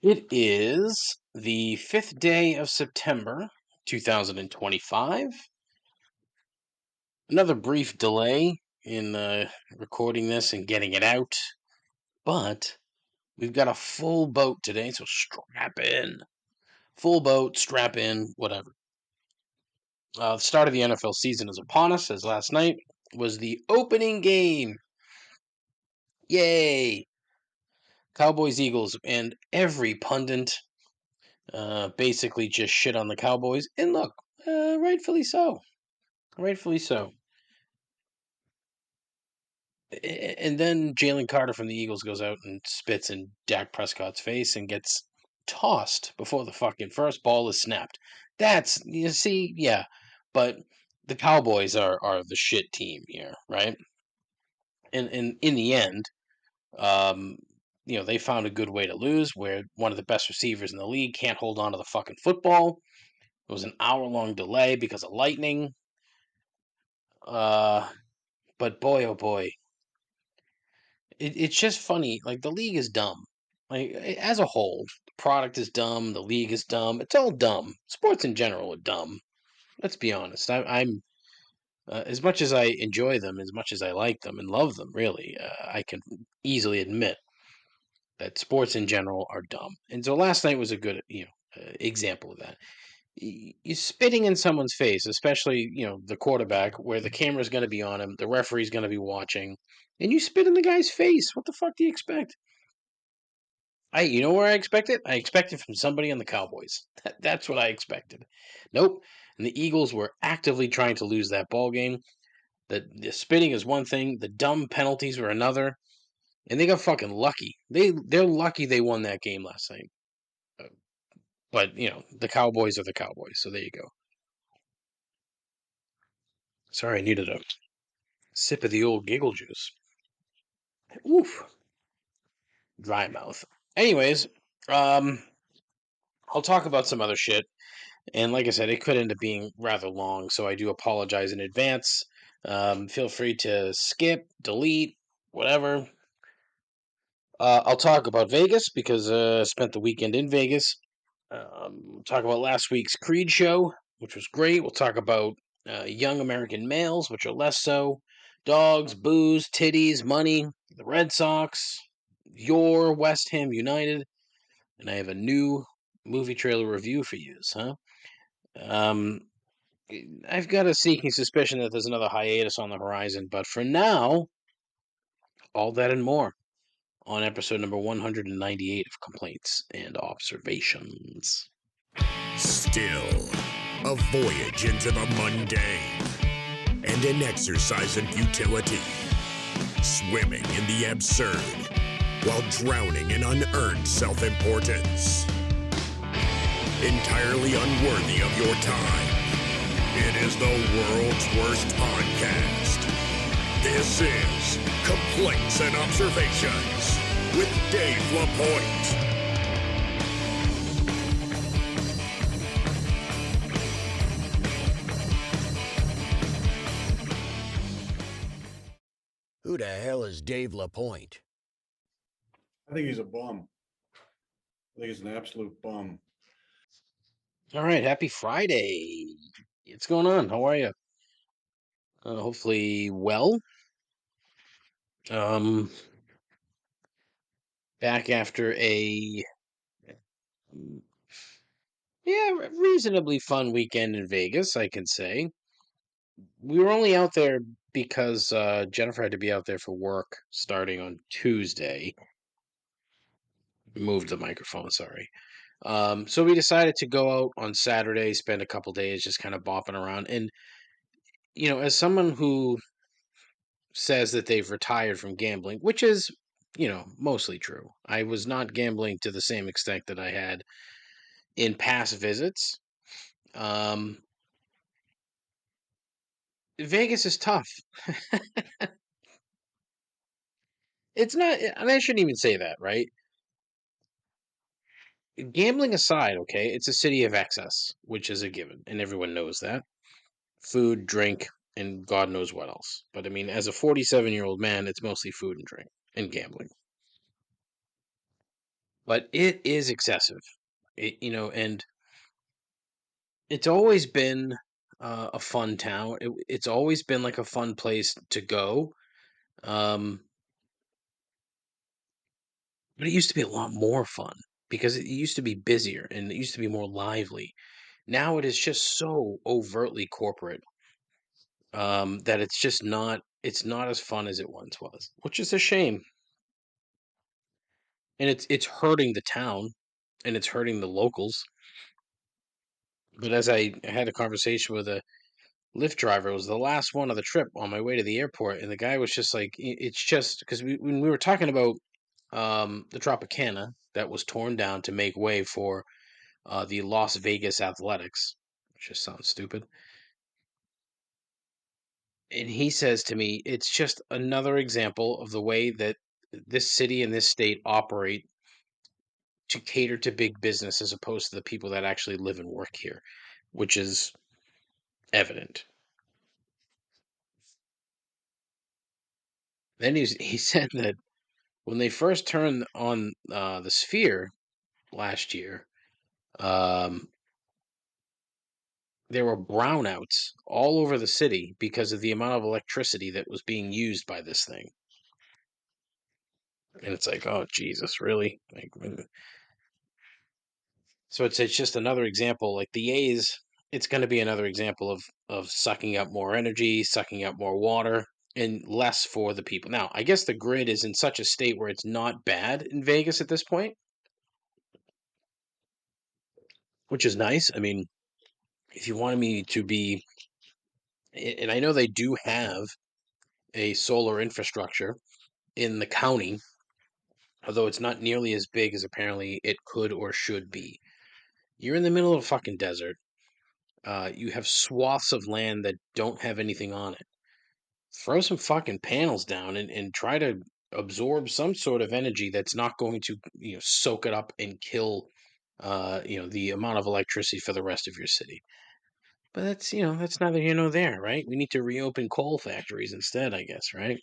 It is the 5th day of September, 2025. Another brief delay in recording this and getting it out, but we've got a full boat today, so strap in. Full boat, strap in, whatever. The start of the NFL season is upon us, as last night was the opening game. Yay! Cowboys Eagles, and every pundit basically just shit on the Cowboys. And look, rightfully so. Rightfully so. And then Jalen Carter from the Eagles goes out and spits in Dak Prescott's face and gets tossed before the fucking first ball is snapped. That's, you see, yeah. But the Cowboys are the shit team here, right? And in the end, um, they found a good way to lose where one of the best receivers in the league can't hold on to the fucking football. It was an hour-long delay because of lightning. But boy, oh boy, it's just funny. Like, the league is dumb. Like, as a whole, the product is dumb. The league is dumb. It's all dumb. Sports in general are dumb. Let's be honest. I'm as much as I enjoy them, as much as I like them and love them. Really, I can easily admit that sports in general are dumb. And so last night was a good, example of that. You're spitting in someone's face, especially the quarterback, where the camera's going to be on him, the referee's going to be watching, and you spit in the guy's face. What the fuck do you expect? You know where I expect it? I expect it from somebody on the Cowboys. That's what I expected. Nope. And the Eagles were actively trying to lose that ball game. The spitting is one thing. The dumb penalties were another. And they got fucking lucky. They're lucky they won that game last night. But the Cowboys are the Cowboys. So there you go. Sorry, I needed a sip of the old giggle juice. Oof. Dry mouth. Anyways, I'll talk about some other shit. And like I said, it could end up being rather long, so I do apologize in advance. Feel free to skip, delete, whatever. I'll talk about Vegas because I spent the weekend in Vegas. Talk about last week's Creed show, which was great. We'll talk about young American males, which are less so. Dogs, booze, titties, money, the Red Sox, your West Ham United, and I have a new movie trailer review for you, huh? Um, I've got a sneaking suspicion that there's another hiatus on the horizon, but for now, all that and more on episode number 198 of Complaints and Observations. Still, a voyage into the mundane and an exercise in futility. Swimming in the absurd while drowning in unearned self-importance. Entirely unworthy of your time. It is the world's worst podcast. This is Complaints and Observations with Dave LaPointe. Who the hell is Dave LaPointe? I think he's a bum. I think he's an absolute bum. All right, happy Friday. What's going on? How are you? Hopefully well. Back after a reasonably fun weekend in Vegas, I can say. We were only out there because Jennifer had to be out there for work starting on Tuesday. Moved the microphone, sorry. So we decided to go out on Saturday, spend a couple days just kind of bopping around. And, as someone who says that they've retired from gambling, which is, mostly true. I was not gambling to the same extent that I had in past visits. Vegas is tough. It's not, and I shouldn't even say that, right? Gambling aside, okay, it's a city of excess, which is a given, and everyone knows that. Food, drink, and God knows what else. But I mean, as a 47-year-old man, it's mostly food and drink and gambling. but it is excessive. And it's always been a fun town. It's always been like a fun place to go. Um, but it used to be a lot more fun because it used to be busier and it used to be more lively. Now it is just so overtly corporate, that it's not as fun as it once was, which is a shame. And it's hurting the town and it's hurting the locals. But as I had a conversation with a Lyft driver, it was the last one of the trip on my way to the airport, and the guy was just like, It's just because when we were talking about the Tropicana that was torn down to make way for the Las Vegas Athletics, which just sounds stupid. And he says to me, it's just another example of the way that this city and this state operate to cater to big business as opposed to the people that actually live and work here, which is evident. Then he said that when they first turned on the Sphere last year, um, there were brownouts all over the city because of the amount of electricity that was being used by this thing. And it's like, oh Jesus, really? So it's just another example. Like the A's, it's going to be another example of sucking up more energy, sucking up more water, and less for the people. Now, I guess the grid is in such a state where it's not bad in Vegas at this point, which is nice. I mean, if you wanted me to be, and I know they do have a solar infrastructure in the county, although it's not nearly as big as apparently it could or should be. You're in the middle of a fucking desert. You have swaths of land that don't have anything on it. Throw some fucking panels down and try to absorb some sort of energy that's not going to soak it up and kill the amount of electricity for the rest of your city. But that's neither here nor there, right? We need to reopen coal factories instead, I guess, right?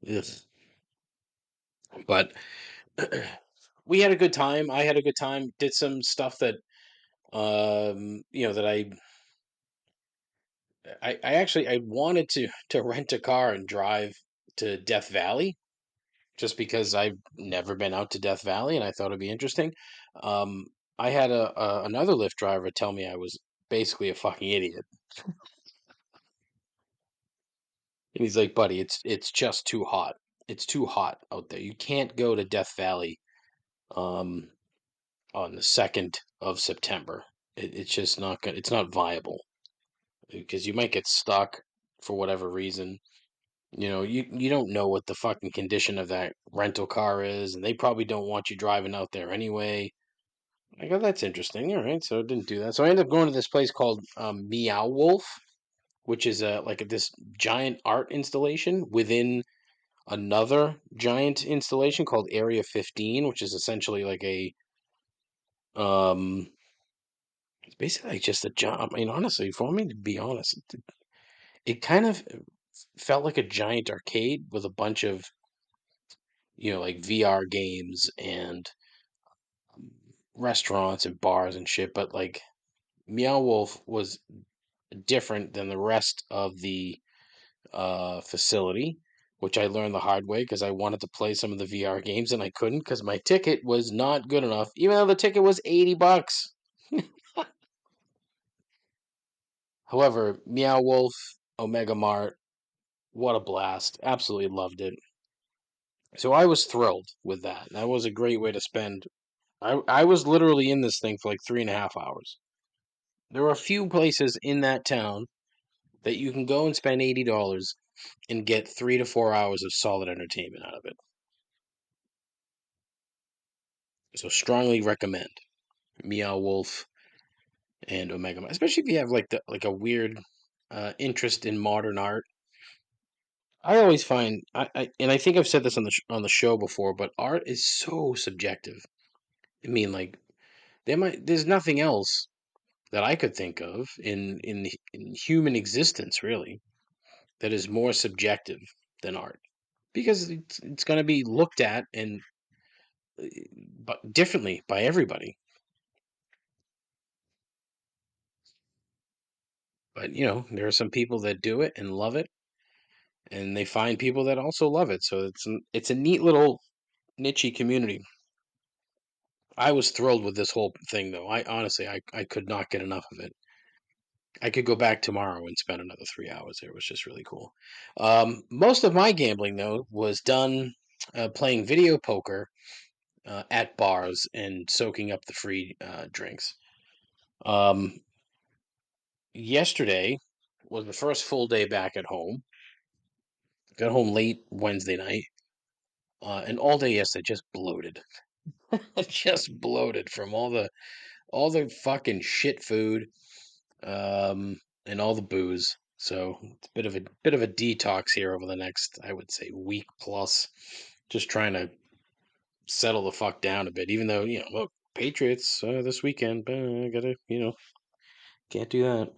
Ugh. But we had a good time. I had a good time. Did some stuff that that I actually I wanted to rent a car and drive to Death Valley just because I've never been out to Death Valley and I thought it'd be interesting. Um, I had another Lyft driver tell me I was basically a fucking idiot, and he's like, "Buddy, it's just too hot. It's too hot out there. You can't go to Death Valley um, on the 2nd of September. It's just not good. It's not viable because you might get stuck for whatever reason." You don't know what the fucking condition of that rental car is, and they probably don't want you driving out there anyway. I go, that's interesting. All right, so I didn't do that. So I ended up going to this place called Meow Wolf, which is this giant art installation within another giant installation called Area 15, which is essentially like um, it's basically like just a job. I mean, honestly, for me to be honest, it kind of felt like a giant arcade with a bunch of like VR games and um, restaurants and bars and shit. But like Meow Wolf was different than the rest of the facility, which I learned the hard way because I wanted to play some of the VR games and I couldn't because my ticket was not good enough, even though the ticket was $80. However, Meow Wolf, Omega Mart, what a blast! Absolutely loved it. So I was thrilled with that. That was a great way to spend. I was literally in this thing for like 3.5 hours. There are a few places in that town that you can go and spend $80 and get 3 to 4 hours of solid entertainment out of it. So strongly recommend Meow Wolf and Omega, especially if you have like a weird interest in modern art. I always find and I think I've said this on the show before, but art is so subjective. I mean, like there's nothing else that I could think of in human existence really that is more subjective than art because it's going to be looked at and but differently by everybody. But there are some people that do it and love it, and they find people that also love it. So it's a neat little niche community. I was thrilled with this whole thing, though. I honestly, I could not get enough of it. I could go back tomorrow and spend another 3 hours there. It was just really cool. Most of my gambling, though, was done playing video poker at bars and soaking up the free drinks. Um, Yesterday was the first full day back at home. Got home late Wednesday night, and all day yesterday just bloated. Just bloated from all the fucking shit food, and all the booze. So it's a bit of a detox here over the next, I would say, week plus. Just trying to settle the fuck down a bit. Even though look, Patriots this weekend, but I gotta can't do that.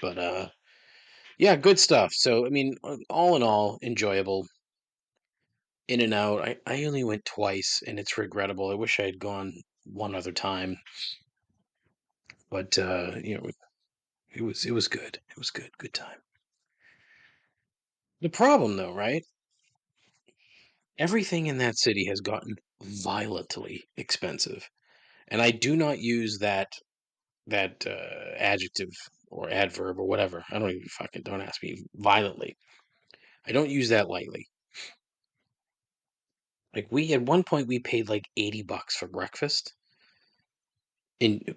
But yeah, good stuff. So I mean, all in all, enjoyable. In and out. I only went twice, and it's regrettable. I wish I had gone one other time, but it was good. It was good. Good time. The problem, though, right? Everything in that city has gotten violently expensive, and I do not use that adjective or adverb or whatever. I don't even fucking don't ask me violently. I don't use that lightly. Like we at one point we paid like $80 for breakfast.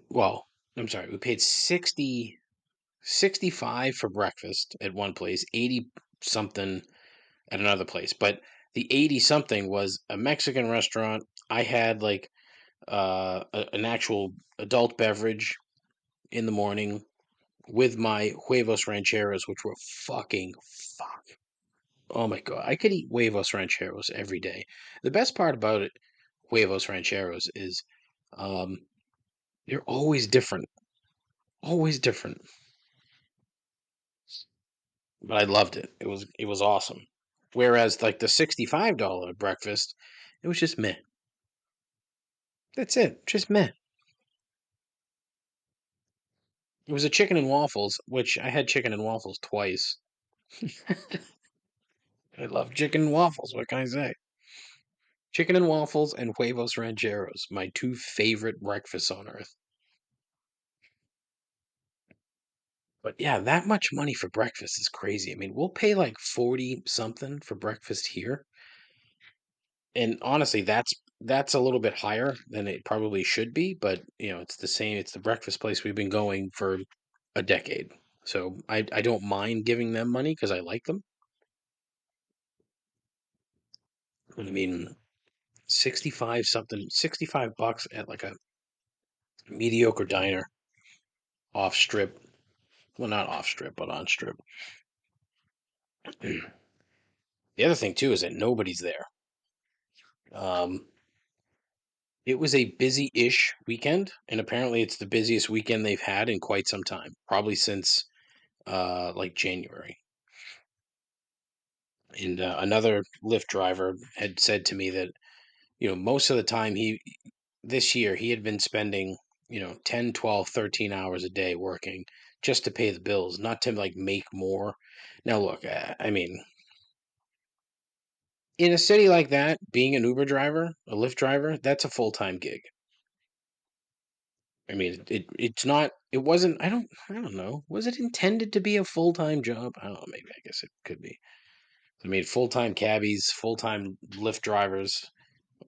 Well, I'm sorry, we paid 65 for breakfast at one place, 80 something at another place. But the 80 something was a Mexican restaurant. I had like an actual adult beverage in the morning with my huevos rancheros, which were fucking fuck. Oh my god, I could eat huevos rancheros every day. The best part about it, huevos rancheros, is um, they're always different, always different. But I loved it. It was awesome. Whereas like the $65 breakfast, it was just meh. That's it, just meh. It was a chicken and waffles, which I had chicken and waffles twice. I love chicken and waffles. What can I say? Chicken and waffles and huevos rancheros, my two favorite breakfasts on earth. But yeah, that much money for breakfast is crazy. I mean, we'll pay like 40 something for breakfast here. And honestly, that's a little bit higher than it probably should be, but it's the same. It's the breakfast place we've been going for a decade. So I don't mind giving them money because I like them. But I mean, 65 something, $65 at like a mediocre diner off strip. Well, not off strip, but on strip. The other thing too is that nobody's there. Um, it was a busy-ish weekend, and apparently it's the busiest weekend they've had in quite some time, probably since like January. And another Lyft driver had said to me that most of the time this year he had been spending 10, 12, 13 hours a day working just to pay the bills, not to like make more. Now look, I mean, in a city like that, being an Uber driver, a Lyft driver, that's a full-time gig. I mean, it's not. It wasn't. I don't know. Was it intended to be a full-time job? I don't know. Maybe I guess it could be. I mean, full-time cabbies, full-time Lyft drivers.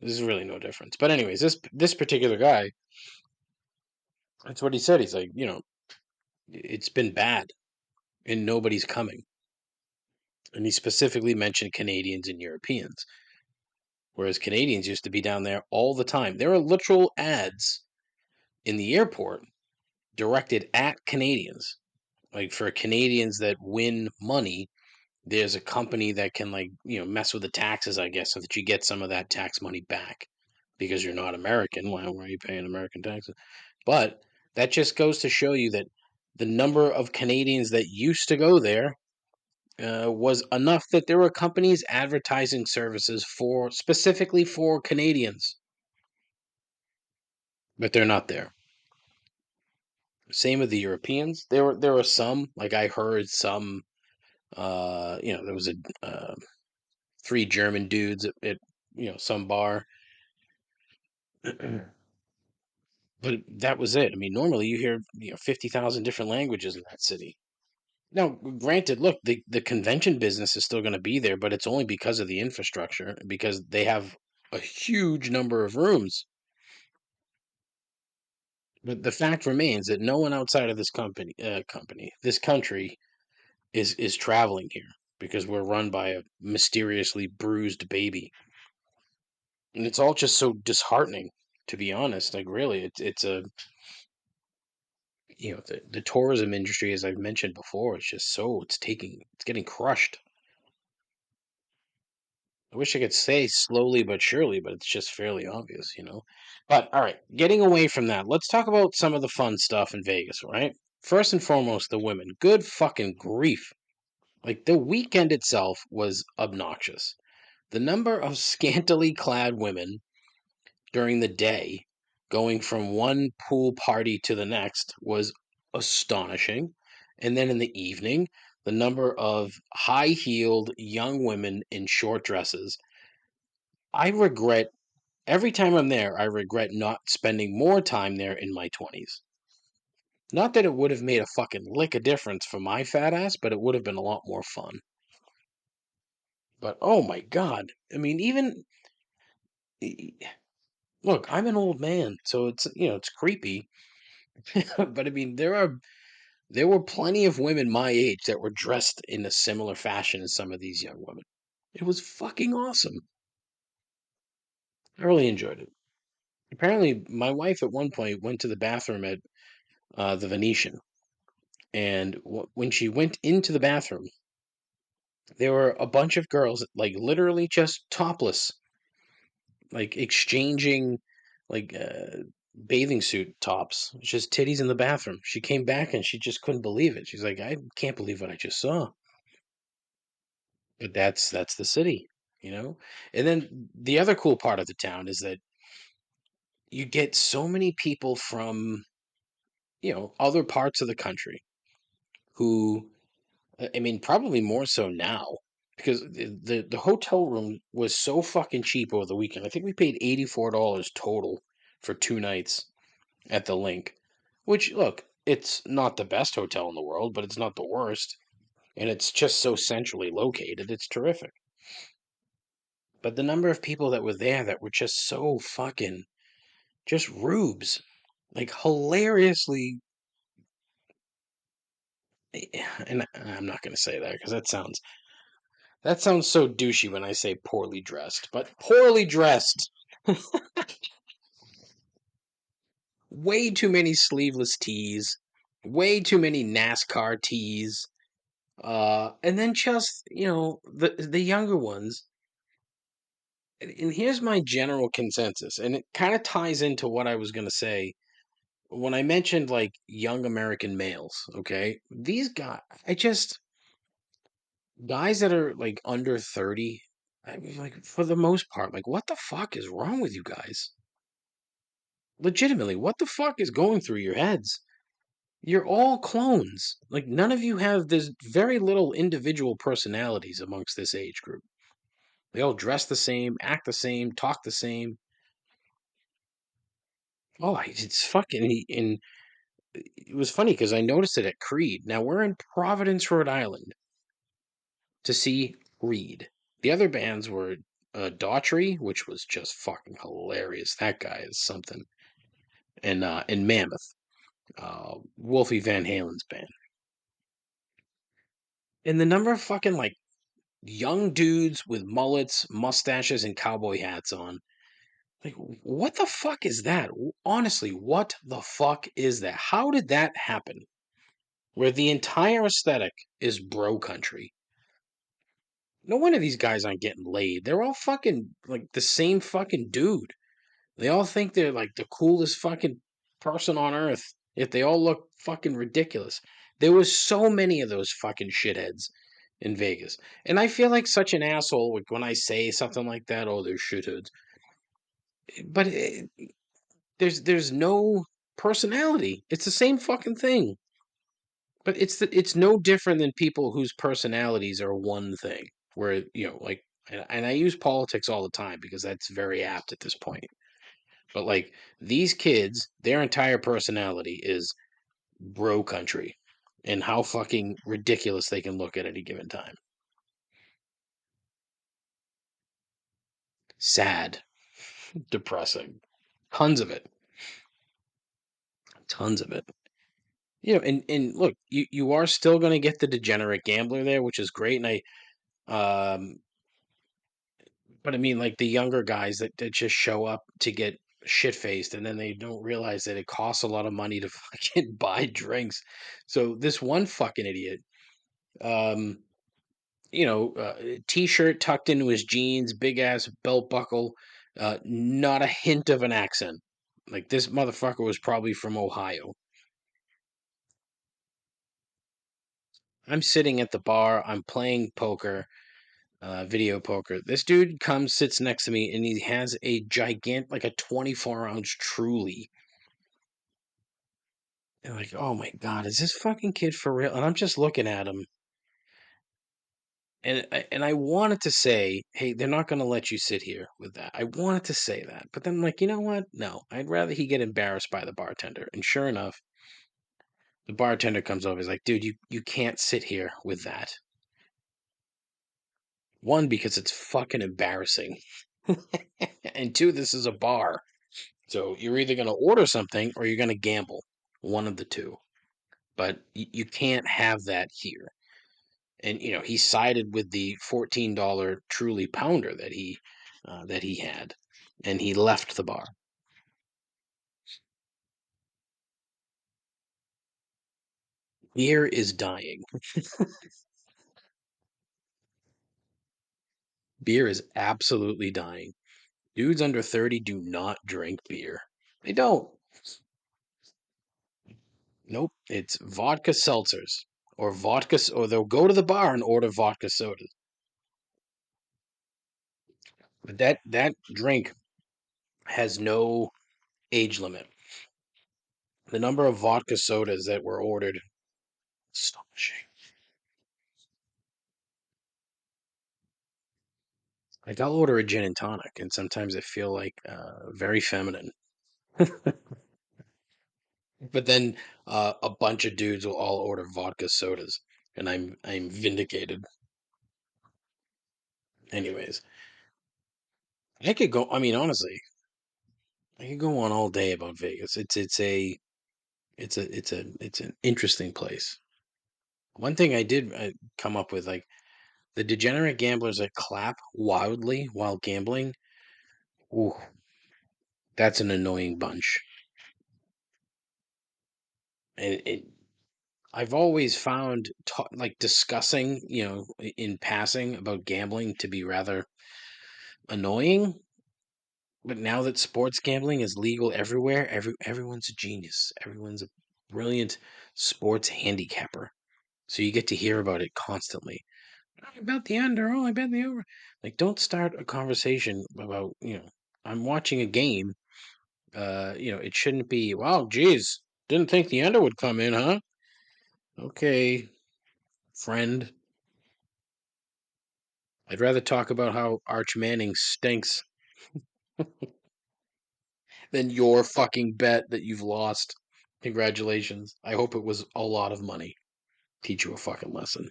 There's really no difference. But anyways, this particular guy, that's what he said. He's like, it's been bad and nobody's coming. And he specifically mentioned Canadians and Europeans, whereas Canadians used to be down there all the time. There are literal ads in the airport directed at Canadians, like for Canadians that win money. There's a company that can like mess with the taxes, I guess, so that you get some of that tax money back because you're not American. Why are you paying American taxes? But that just goes to show you that the number of Canadians that used to go there was enough that there were companies advertising services for specifically for Canadians, but they're not there. Same with the Europeans. There were some, like I heard some. There was three German dudes at some bar, but that was it. I mean, normally you hear 50,000 different languages in that city. Now, granted, look, the convention business is still going to be there, but it's only because of the infrastructure, because they have a huge number of rooms. But the fact remains that no one outside of this this country, is traveling here because we're run by a mysteriously bruised baby, and it's all just so disheartening. To be honest, like really, it's a the tourism industry, as I've mentioned before, it's getting crushed. I wish I could say slowly but surely, but it's just fairly obvious. But all right, getting away from that, let's talk about some of the fun stuff in Vegas, right? First and foremost, the women. Good fucking grief. Like the weekend itself was obnoxious. The number of scantily clad women during the day going from one pool party to the next was astonishing. And then in the evening, the number of high heeled young women in short dresses. I regret every time I'm there, I regret not spending more time there in my 20s. Not that it would have made a fucking lick of difference for my fat ass, but it would have been a lot more fun. But oh my god. I mean, even look, I'm an old man, so it's creepy. But I mean, there were plenty of women my age that were dressed in a similar fashion as some of these young women. It was fucking awesome. I really enjoyed it. Apparently, my wife at one point went to the bathroom at the Venetian, and when she went into the bathroom, there were a bunch of girls, like literally just topless, like exchanging, like bathing suit tops, just titties in the bathroom. She came back and she just couldn't believe it. She's like, I can't believe what I just saw. But that's the city. And then the other cool part of the town is that you get so many people from other parts of the country who, I mean, probably more so now, because the hotel room was so fucking cheap over the weekend. I think we paid $84 total for 2 nights at the Link, which, look, it's not the best hotel in the world, but it's not the worst, and it's just so centrally located. It's terrific. But the number of people that were there that were just so fucking just rubes, like hilariously. And I'm not going to say that because that sounds so douchey when I say poorly dressed, but poorly dressed. Way too many sleeveless tees, way too many NASCAR tees, and then just the younger ones. And here's my general consensus, and it kind of ties into what I was gonna say when I mentioned like young American males. Okay, these guys, guys that are like under 30. I mean, like for the most part, like what the fuck is wrong with you guys? Legitimately, what the fuck is going through your heads? You're all clones. Like none of you have there's very little individual personalities amongst this age group. They all dress the same, act the same, talk the same. Oh, it's fucking and it was funny because I noticed it at Creed. Now we're in Providence, Rhode Island to see Creed. The other bands were Daughtry, which was just fucking hilarious. That guy is something. And Mammoth, Wolfie Van Halen's band. And the number of fucking like young dudes with mullets, mustaches, and cowboy hats on. Like, what the fuck is that? Honestly, what the fuck is that? How did that happen? Where the entire aesthetic is bro country. No wonder these guys aren't getting laid. They're all fucking like the same fucking dude. They all think they're like the coolest fucking person on earth. Yet they all look fucking ridiculous. There was so many of those fucking shitheads in Vegas. And I feel like such an asshole when I say something like that. Oh, they're shitheads. But there's no personality. It's the same fucking thing. But it's no different than people whose personalities are one thing. Where like, and I use politics all the time because that's very apt at this point. But like these kids, their entire personality is bro country, and how fucking ridiculous they can look at any given time. Sad, depressing, tons of it, tons of it. And look, you are still going to get the degenerate gambler there, which is great. And um, but I mean, like the younger guys that just show up to get shit faced, and then they don't realize that it costs a lot of money to fucking buy drinks. So this one fucking idiot, um, t-shirt tucked into his jeans, big ass belt buckle, not a hint of an accent. Like this motherfucker was probably from Ohio. I'm sitting at the bar. I'm playing poker, video poker. This dude comes, sits next to me, and he has a gigantic, like a 24-ounce Truly. And like, oh my god, is this fucking kid for real? And I'm just looking at him, and I wanted to say, hey, they're not going to let you sit here with that. I wanted to say that, but then I'm like, you know what? No, I'd rather he get embarrassed by the bartender. And sure enough, the bartender comes over. He's like, dude, you can't sit here with that. One, because it's fucking embarrassing. And two, this is a bar. So you're either going to order something or you're going to gamble. One of the two. But you can't have that here. And he sided with the $14 Truly Pounder that he had, and he left the bar. Beer is dying. Beer is absolutely dying. Dudes under 30 do not drink beer. They don't. Nope. It's vodka seltzers or they'll go to the bar and order vodka sodas. But that drink has no age limit. The number of vodka sodas that were ordered, astonishing. Like I'll order a gin and tonic, and sometimes I feel like very feminine. But then a bunch of dudes will all order vodka sodas, and I'm vindicated. Anyways, I could go. I mean, honestly, I could go on all day about Vegas. It's an interesting place. One thing I did come up with, like the degenerate gamblers that clap wildly while gambling. Ooh, that's an annoying bunch. And I've always found like discussing, in passing about gambling to be rather annoying. But now that sports gambling is legal everywhere, everyone's a genius. Everyone's a brilliant sports handicapper. So you get to hear about it constantly. "Oh, I bet the under. Oh, I bet the over. Like, don't start a conversation about, I'm watching a game. It shouldn't be, wow, geez, didn't think the under would come in, huh? Okay, friend. I'd rather talk about how Arch Manning stinks than your fucking bet that you've lost. Congratulations. I hope it was a lot of money. Teach you a fucking lesson.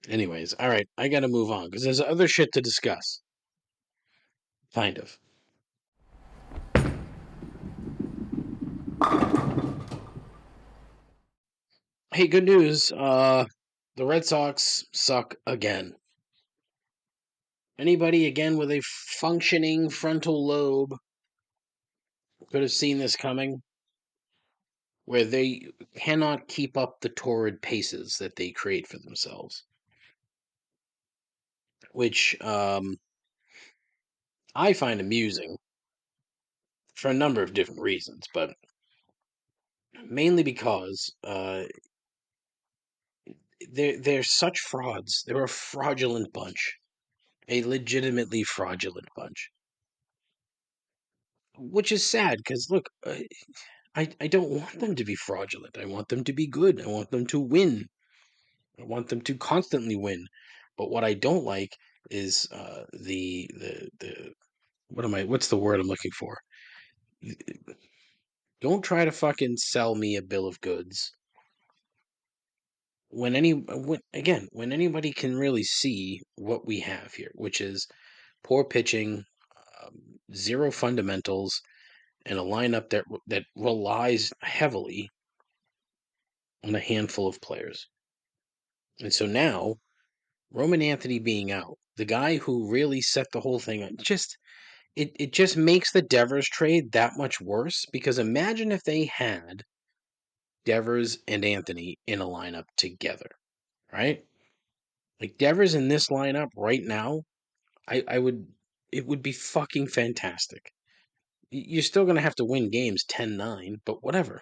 Anyways, all right, I gotta move on because there's other shit to discuss. Kind of. Hey, good news. The Red Sox suck again. Anybody again with a functioning frontal lobe could have seen this coming, where they cannot keep up the torrid paces that they create for themselves, which I find amusing for a number of different reasons, but mainly because they're such frauds. They're a fraudulent bunch, a legitimately fraudulent bunch. Which is sad because look, I don't want them to be fraudulent. I want them to be good. I want them to win. I want them to constantly win. But what I don't like is the what's the word I'm looking for? Don't try to fucking sell me a bill of goods when anybody can really see what we have here, which is poor pitching, zero fundamentals, and a lineup that relies heavily on a handful of players. And so now Roman Anthony being out, the guy who really set the whole thing up, it just makes the Devers trade that much worse because imagine if they had Devers and Anthony in a lineup together, right? Like Devers in this lineup right now, I would it would be fucking fantastic. You're still going to have to win games 10-9, but whatever.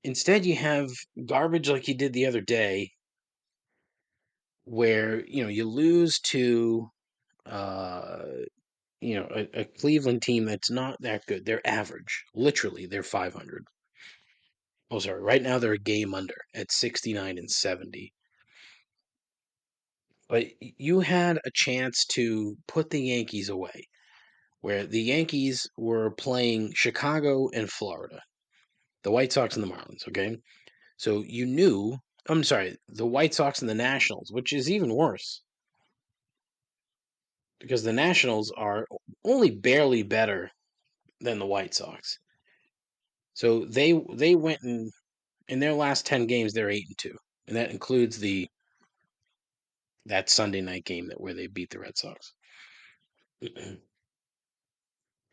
Instead you have garbage like you did the other day where, you lose to uh a Cleveland team that's not that good. They're average. Literally, they're 500. Oh, sorry. Right now, they're a game under at 69 and 70. But you had a chance to put the Yankees away, where the Yankees were playing Chicago and Florida, the White Sox and the Marlins, okay? So you knew, I'm sorry, the White Sox and the Nationals, which is even worse because the Nationals are only barely better than the White Sox. So they went and in their last 10 games they're 8-2. And that includes that Sunday night game where they beat the Red Sox.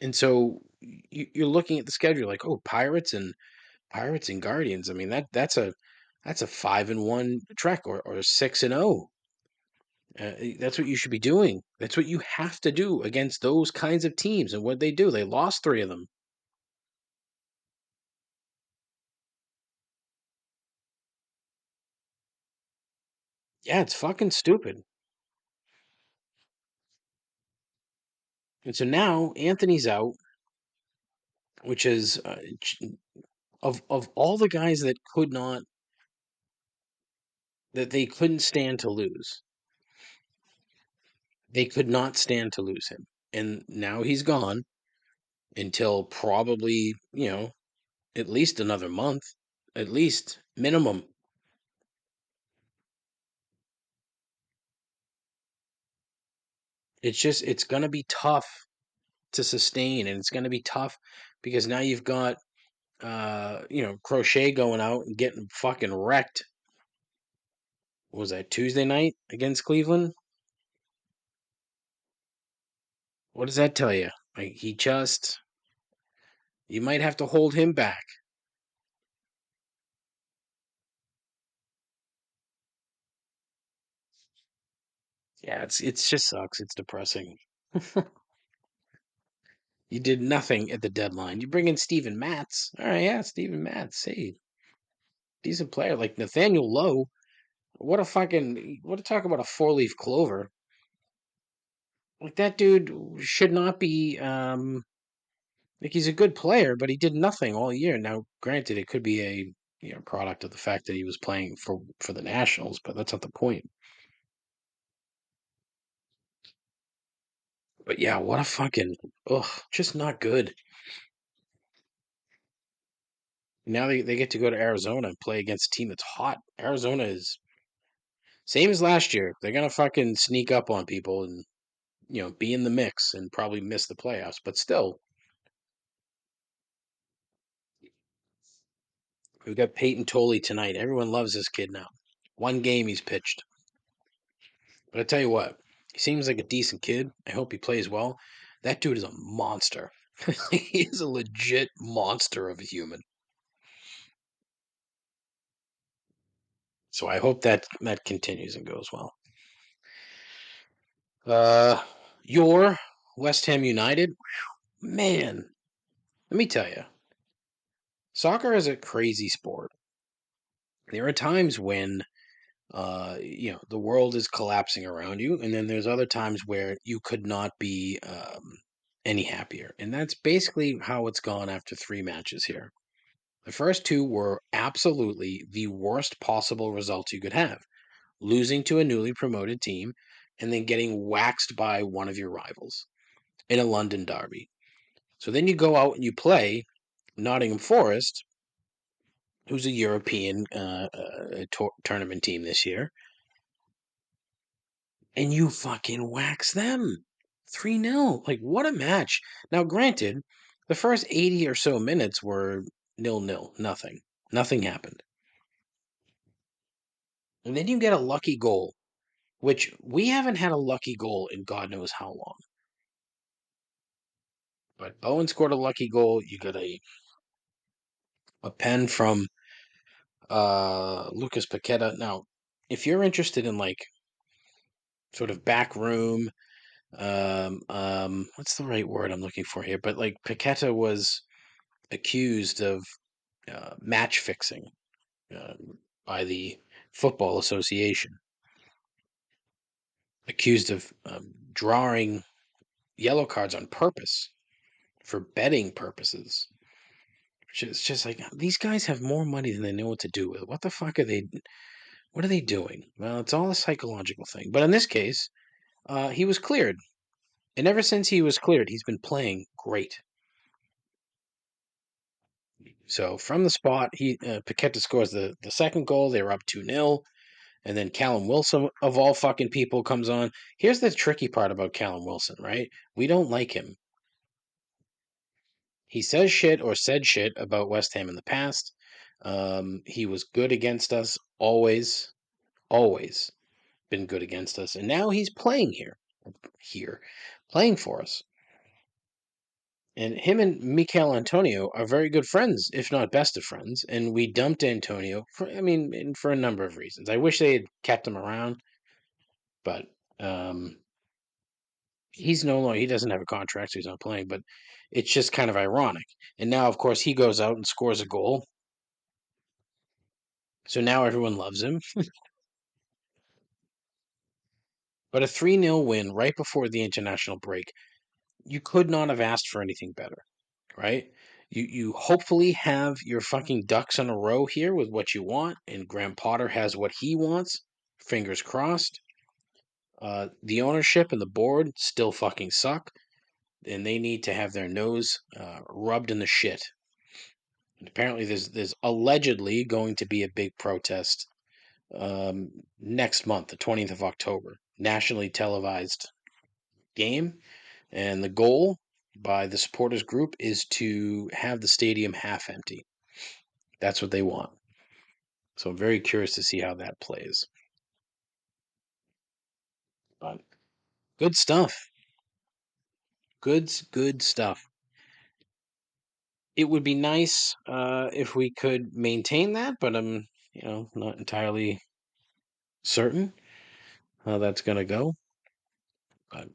And so you're looking at the schedule like, oh, Pirates and Guardians. I mean that's a 5-1 trek or 6-0. That's what you should be doing. That's what you have to do against those kinds of teams. And what they do, they lost 3 of them. Yeah, it's fucking stupid. And so now Anthony's out, which is of all the guys that they couldn't stand to lose. They could not stand to lose him. And now he's gone until probably, at least another month, at least minimum. It's going to be tough to sustain, and it's going to be tough because now you've got, Crochet going out and getting fucking wrecked. What was that, Tuesday night against Cleveland? What does that tell you? Like, you might have to hold him back. Yeah, it's just sucks. It's depressing. You did nothing at the deadline. You bring in Steven Matz. All right, yeah, Steven Matz. Hey, decent player. Like Nathaniel Lowe. What a talk about a 4-leaf clover. Like that dude should not be. Like he's a good player, but he did nothing all year. Now, granted, it could be a product of the fact that he was playing for the Nationals, but that's not the point. But yeah, what a fucking just not good. Now they get to go to Arizona and play against a team that's hot. Arizona is same as last year. They're gonna fucking sneak up on people and be in the mix and probably miss the playoffs. But still, we've got Peyton Tolley tonight. Everyone loves this kid now. One game he's pitched. But I tell you what, he seems like a decent kid. I hope he plays well. That dude is a monster. He is a legit monster of a human. So I hope that continues and goes well. Uh, your West Ham United, man. Let me tell you, soccer is a crazy sport. There are times when the world is collapsing around you, and then there's other times where you could not be any happier. And that's basically how it's gone after 3 matches here. The first two were absolutely the worst possible results you could have. Losing to a newly promoted team and then getting waxed by one of your rivals in a London derby. So then you go out and you play Nottingham Forest, who's a European tournament team this year, and you fucking wax them 3-0. Like, what a match. Now, granted, the first 80 or so minutes were 0-0, nothing. Nothing happened. And then you get a lucky goal, which we haven't had a lucky goal in God knows how long. But Bowen scored a lucky goal. You got a pen from Lucas Paqueta. Now, if you're interested in like sort of back room, what's the right word I'm looking for here? But like Paqueta was accused of match fixing uh, by the Football Association, accused of drawing yellow cards on purpose for betting purposes. It's just like these guys have more money than they know what to do with. What the fuck are they? What are they doing? Well, it's all a psychological thing. But in this case, he was cleared, and ever since he was cleared, he's been playing great. So from the spot, Paqueta scores the second goal. They were up 2-0. And then Callum Wilson, of all fucking people, comes on. Here's the tricky part about Callum Wilson, right? We don't like him. He says shit or said shit about West Ham in the past. He was good against us, always, always been good against us. And now he's playing here, playing for us. And him and Mikel Antonio are very good friends, if not best of friends. And we dumped Antonio for a number of reasons. I wish they had kept him around, but he's no longer, he doesn't have a contract, so he's not playing, but it's just kind of ironic. And now, of course, he goes out and scores a goal. So now everyone loves him. But a 3-0 win right before the international break, you could not have asked for anything better, right? You hopefully have your fucking ducks in a row here with what you want, and Graham Potter has what he wants. Fingers crossed. The ownership and the board still fucking suck, and they need to have their nose rubbed in the shit. And apparently, there's allegedly going to be a big protest next month, the 20th of October, nationally televised game, and the goal by the supporters group is to have the stadium half empty. That's what they want. So I'm very curious to see how that plays. But good stuff. Good stuff. It would be nice if we could maintain that, but I'm not entirely certain how that's going to go. But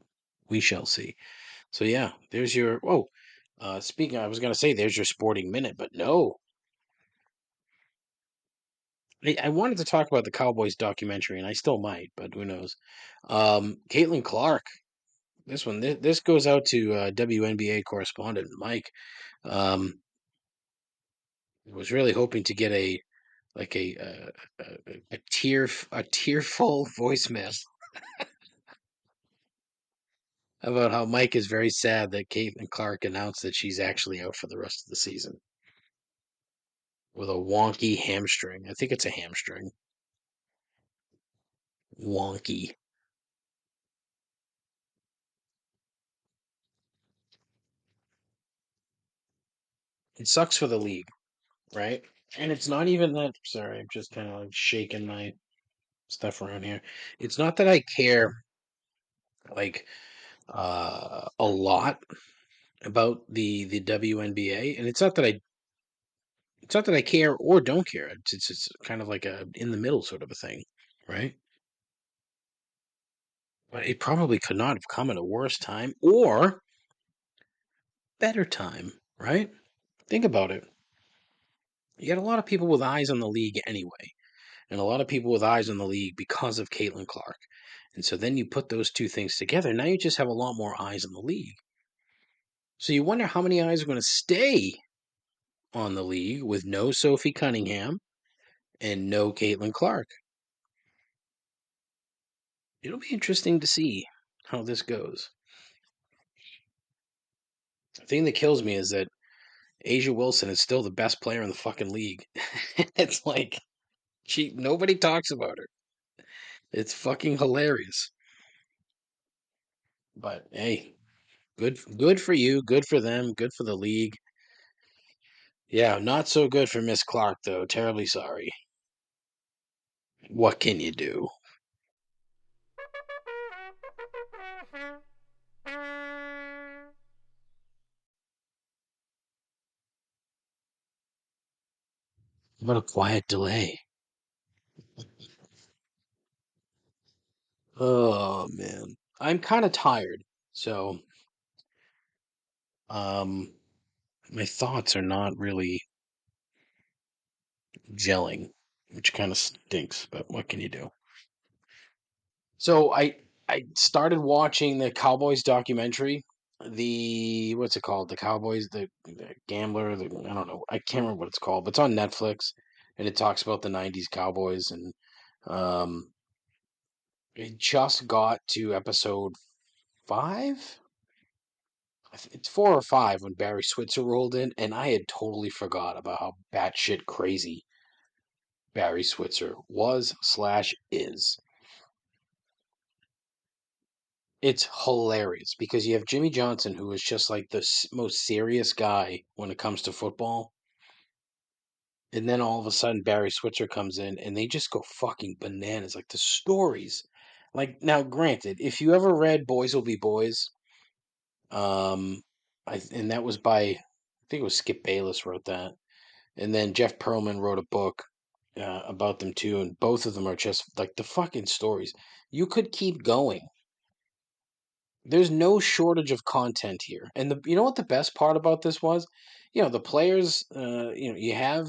we shall see. So yeah, there's your. Speaking, I was going to say there's your sporting minute, but no. I wanted to talk about the Cowboys documentary, and I still might, but who knows? Caitlin Clark. This goes out to WNBA correspondent Mike. Um, was really hoping to get a like a tearful voicemail about how Mike is very sad that Caitlin Clark announced that she's actually out for the rest of the season with a wonky hamstring. I think it's a hamstring. Wonky. It sucks for the league, right? And it's not even that. Sorry, I'm just kind of like shaking my stuff around here. It's not that I care like a lot about the WNBA, and it's not that I care or don't care. It's kind of like a in the middle sort of a thing, right? But it probably could not have come at a worse time or better time, right? Think about it. You got a lot of people with eyes on the league anyway. and a lot of people with eyes on the league because of Caitlin Clark. And so then you put those two things together. Now you just have a lot more eyes on the league. So you wonder how many eyes are going to stay on the league with no Sophie Cunningham and no Caitlin Clark. It'll be interesting to see how this goes. The thing that kills me is that Asia Wilson is still the best player in the fucking league. It's like nobody talks about her. It's fucking hilarious. But hey, good for you, good for them, good for the league. Yeah, not so good for Miss Clark though. Terribly sorry. What can you do? What a quiet delay. Oh man. I'm kind of tired. So, um my thoughts are not really gelling, which kind of stinks, but what can you do? So I started watching the Cowboys documentary. The what's it called? The Cowboys, the Gambler. I don't know. I can't remember what it's called, but it's on Netflix, and it talks about the '90s Cowboys. And um, it just got to episode 5. It's 4 or 5 when Barry Switzer rolled in, and I had totally forgot about how batshit crazy Barry Switzer was/is. It's hilarious because you have Jimmy Johnson, who is just like the most serious guy when it comes to football. And then all of a sudden, Barry Switzer comes in and they just go fucking bananas. Like the stories. Like, now, granted, if you ever read Boys Will Be Boys, um, and that was by, I think it was Skip Bayless wrote that. And then Jeff Pearlman wrote a book about them too. And both of them are just like the fucking stories. You could keep going. There's no shortage of content here. And you know what the best part about this was? The players, you have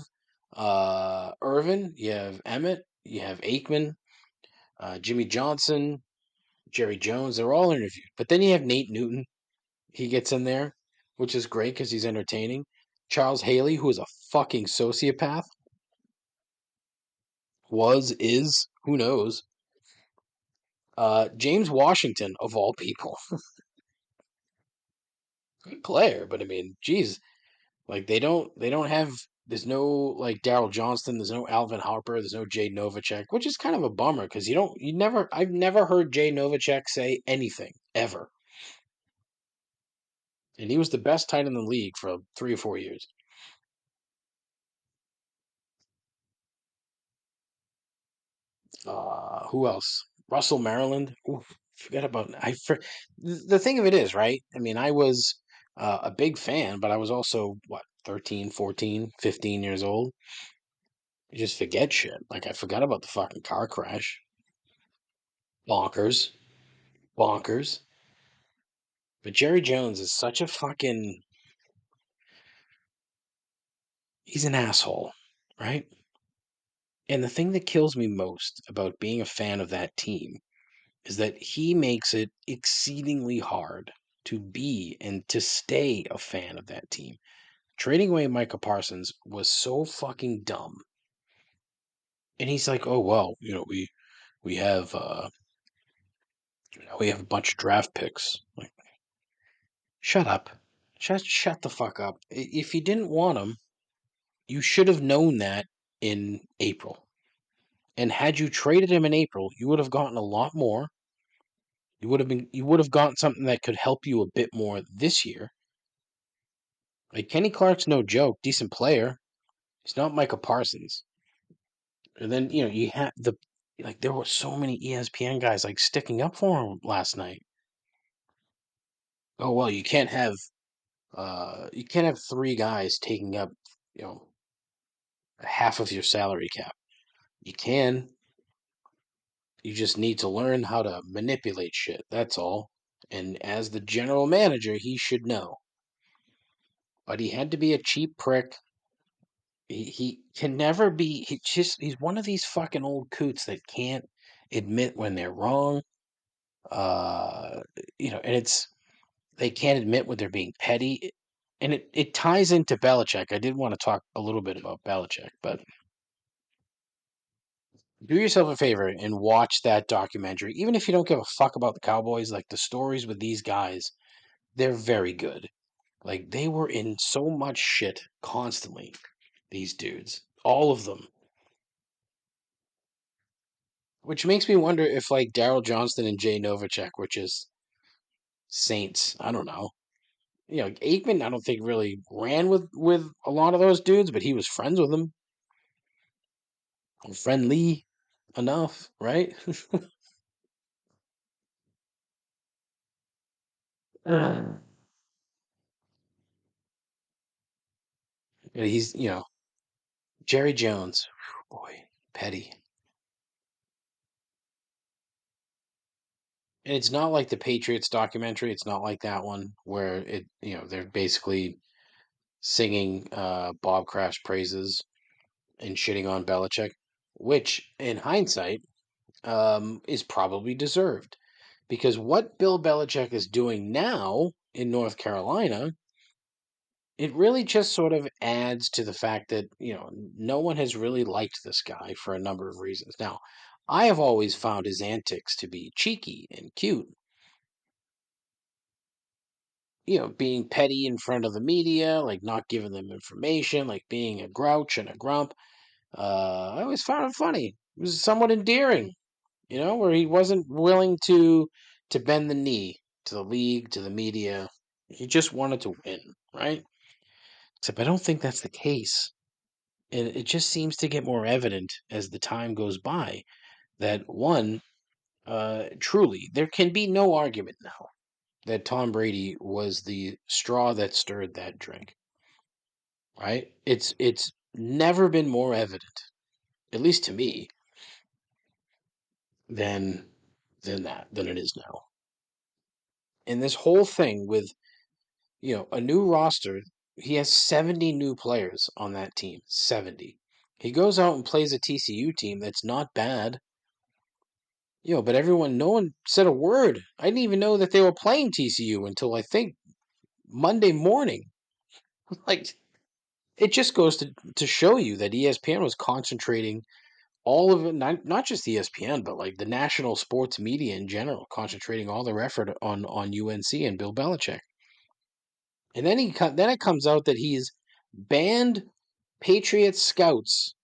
Irvin, you have Emmett, you have Aikman, Jimmy Johnson, Jerry Jones, they're all interviewed. But then you have Nate Newton. He gets in there, which is great because he's entertaining. Charles Haley, who is a fucking sociopath, is, who knows? James Washington, of all people. Good player, but I mean, geez, like they don't have there's no like Daryl Johnston, there's no Alvin Harper, there's no Jay Novacek, which is kind of a bummer because I've never heard Jay Novacek say anything ever. And he was the best tight end in the league for 3 or 4 years. Who else? Russell Maryland. Ooh, forget about the thing of it is, right? I mean, I was a big fan, but I was also what 13, 14, 15 years old. You just forget shit. Like I forgot about the fucking car crash. Bonkers. Bonkers. But Jerry Jones is such a fucking. He's an asshole, right? And the thing that kills me most about being a fan of that team is that he makes it exceedingly hard to be and to stay a fan of that team. Trading away Micah Parsons was so fucking dumb. And he's like, "Oh well, we have we have a bunch of draft picks." Like, shut up. Shut the fuck up. If you didn't want them, you should have known that in April. And had you traded him in April, you would have gotten a lot more. You would have gotten something that could help you a bit more this year. Like Kenny Clark's no joke, decent player. He's not Micah Parsons. And then, you had there were so many ESPN guys like sticking up for him last night. Oh well, you can't have 3 guys taking up, you know, half of your salary cap. You can. You just need to learn how to manipulate shit. That's all. And as the general manager, he should know. But he had to be a cheap prick. He can never be. He's one of these fucking old coots that can't admit when they're wrong. Uh, and they can't admit when they're being petty, and it ties into Belichick. I did want to talk a little bit about Belichick, but do yourself a favor and watch that documentary. Even if you don't give a fuck about the Cowboys, like the stories with these guys, they're very good. Like they were in so much shit constantly. These dudes, all of them, which makes me wonder if like Daryl Johnston and Jay Novacek were just saints. I don't know. Aikman, I don't think really ran with a lot of those dudes, but he was friends with them, friendly enough, right? And he's Jerry Jones, boy, petty. And it's not like the Patriots documentary. It's not like that one where they're basically singing Bob Kraft's praises and shitting on Belichick, which in hindsight is probably deserved. Because what Bill Belichick is doing now in North Carolina, it really just sort of adds to the fact that, no one has really liked this guy for a number of reasons. Now, I have always found his antics to be cheeky and cute. Being petty in front of the media, like not giving them information, like being a grouch and a grump. I always found it funny. It was somewhat endearing, where he wasn't willing to bend the knee to the league, to the media. He just wanted to win, right? Except I don't think that's the case. And it just seems to get more evident as the time goes by that one, truly, there can be no argument now that Tom Brady was the straw that stirred that drink, right? It's never been more evident, at least to me, than than it is now. And this whole thing with a new roster, he has 70 new players on that team. 70. He goes out and plays a TCU team that's not bad. But no one said a word. I didn't even know that they were playing TCU until I think Monday morning. Like, it just goes to show you that ESPN was concentrating all of it, not just ESPN, but like the national sports media in general, concentrating all their effort on UNC and Bill Belichick. And then it comes out that he's banned Patriots scouts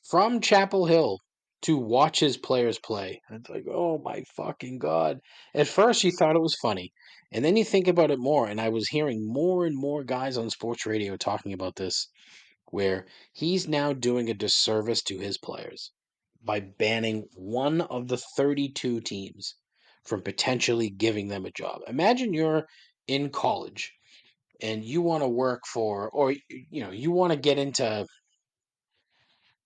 from Chapel Hill to watch his players play. And it's like, oh my fucking god! At first, you thought it was funny, and then you think about it more. And I was hearing more and more guys on sports radio talking about this, where he's now doing a disservice to his players by banning one of the 32 teams from potentially giving them a job. Imagine you're in college and you want to work for, or you want to get into,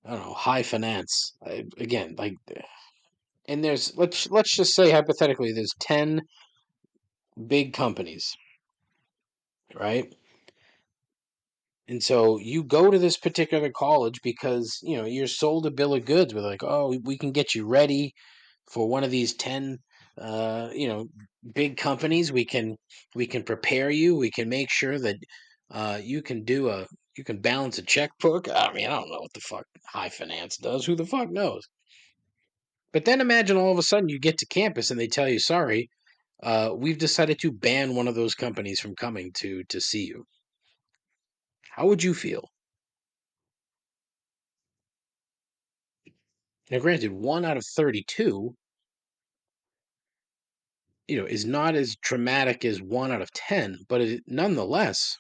I don't know, high finance. Again, like, and let's just say hypothetically, there's 10 big companies, right? And so you go to this particular college because you're sold a bill of goods with like, oh, we can get you ready for one of these 10 uh, you know big companies. We can prepare you. We can make sure that you can balance a checkbook. I mean, I don't know what the fuck high finance does. Who the fuck knows? But then imagine all of a sudden you get to campus and they tell you, sorry, we've decided to ban one of those companies from coming to see you. How would you feel? Now, granted, 1 out of 32, is not as traumatic as 1 out of 10, but nonetheless,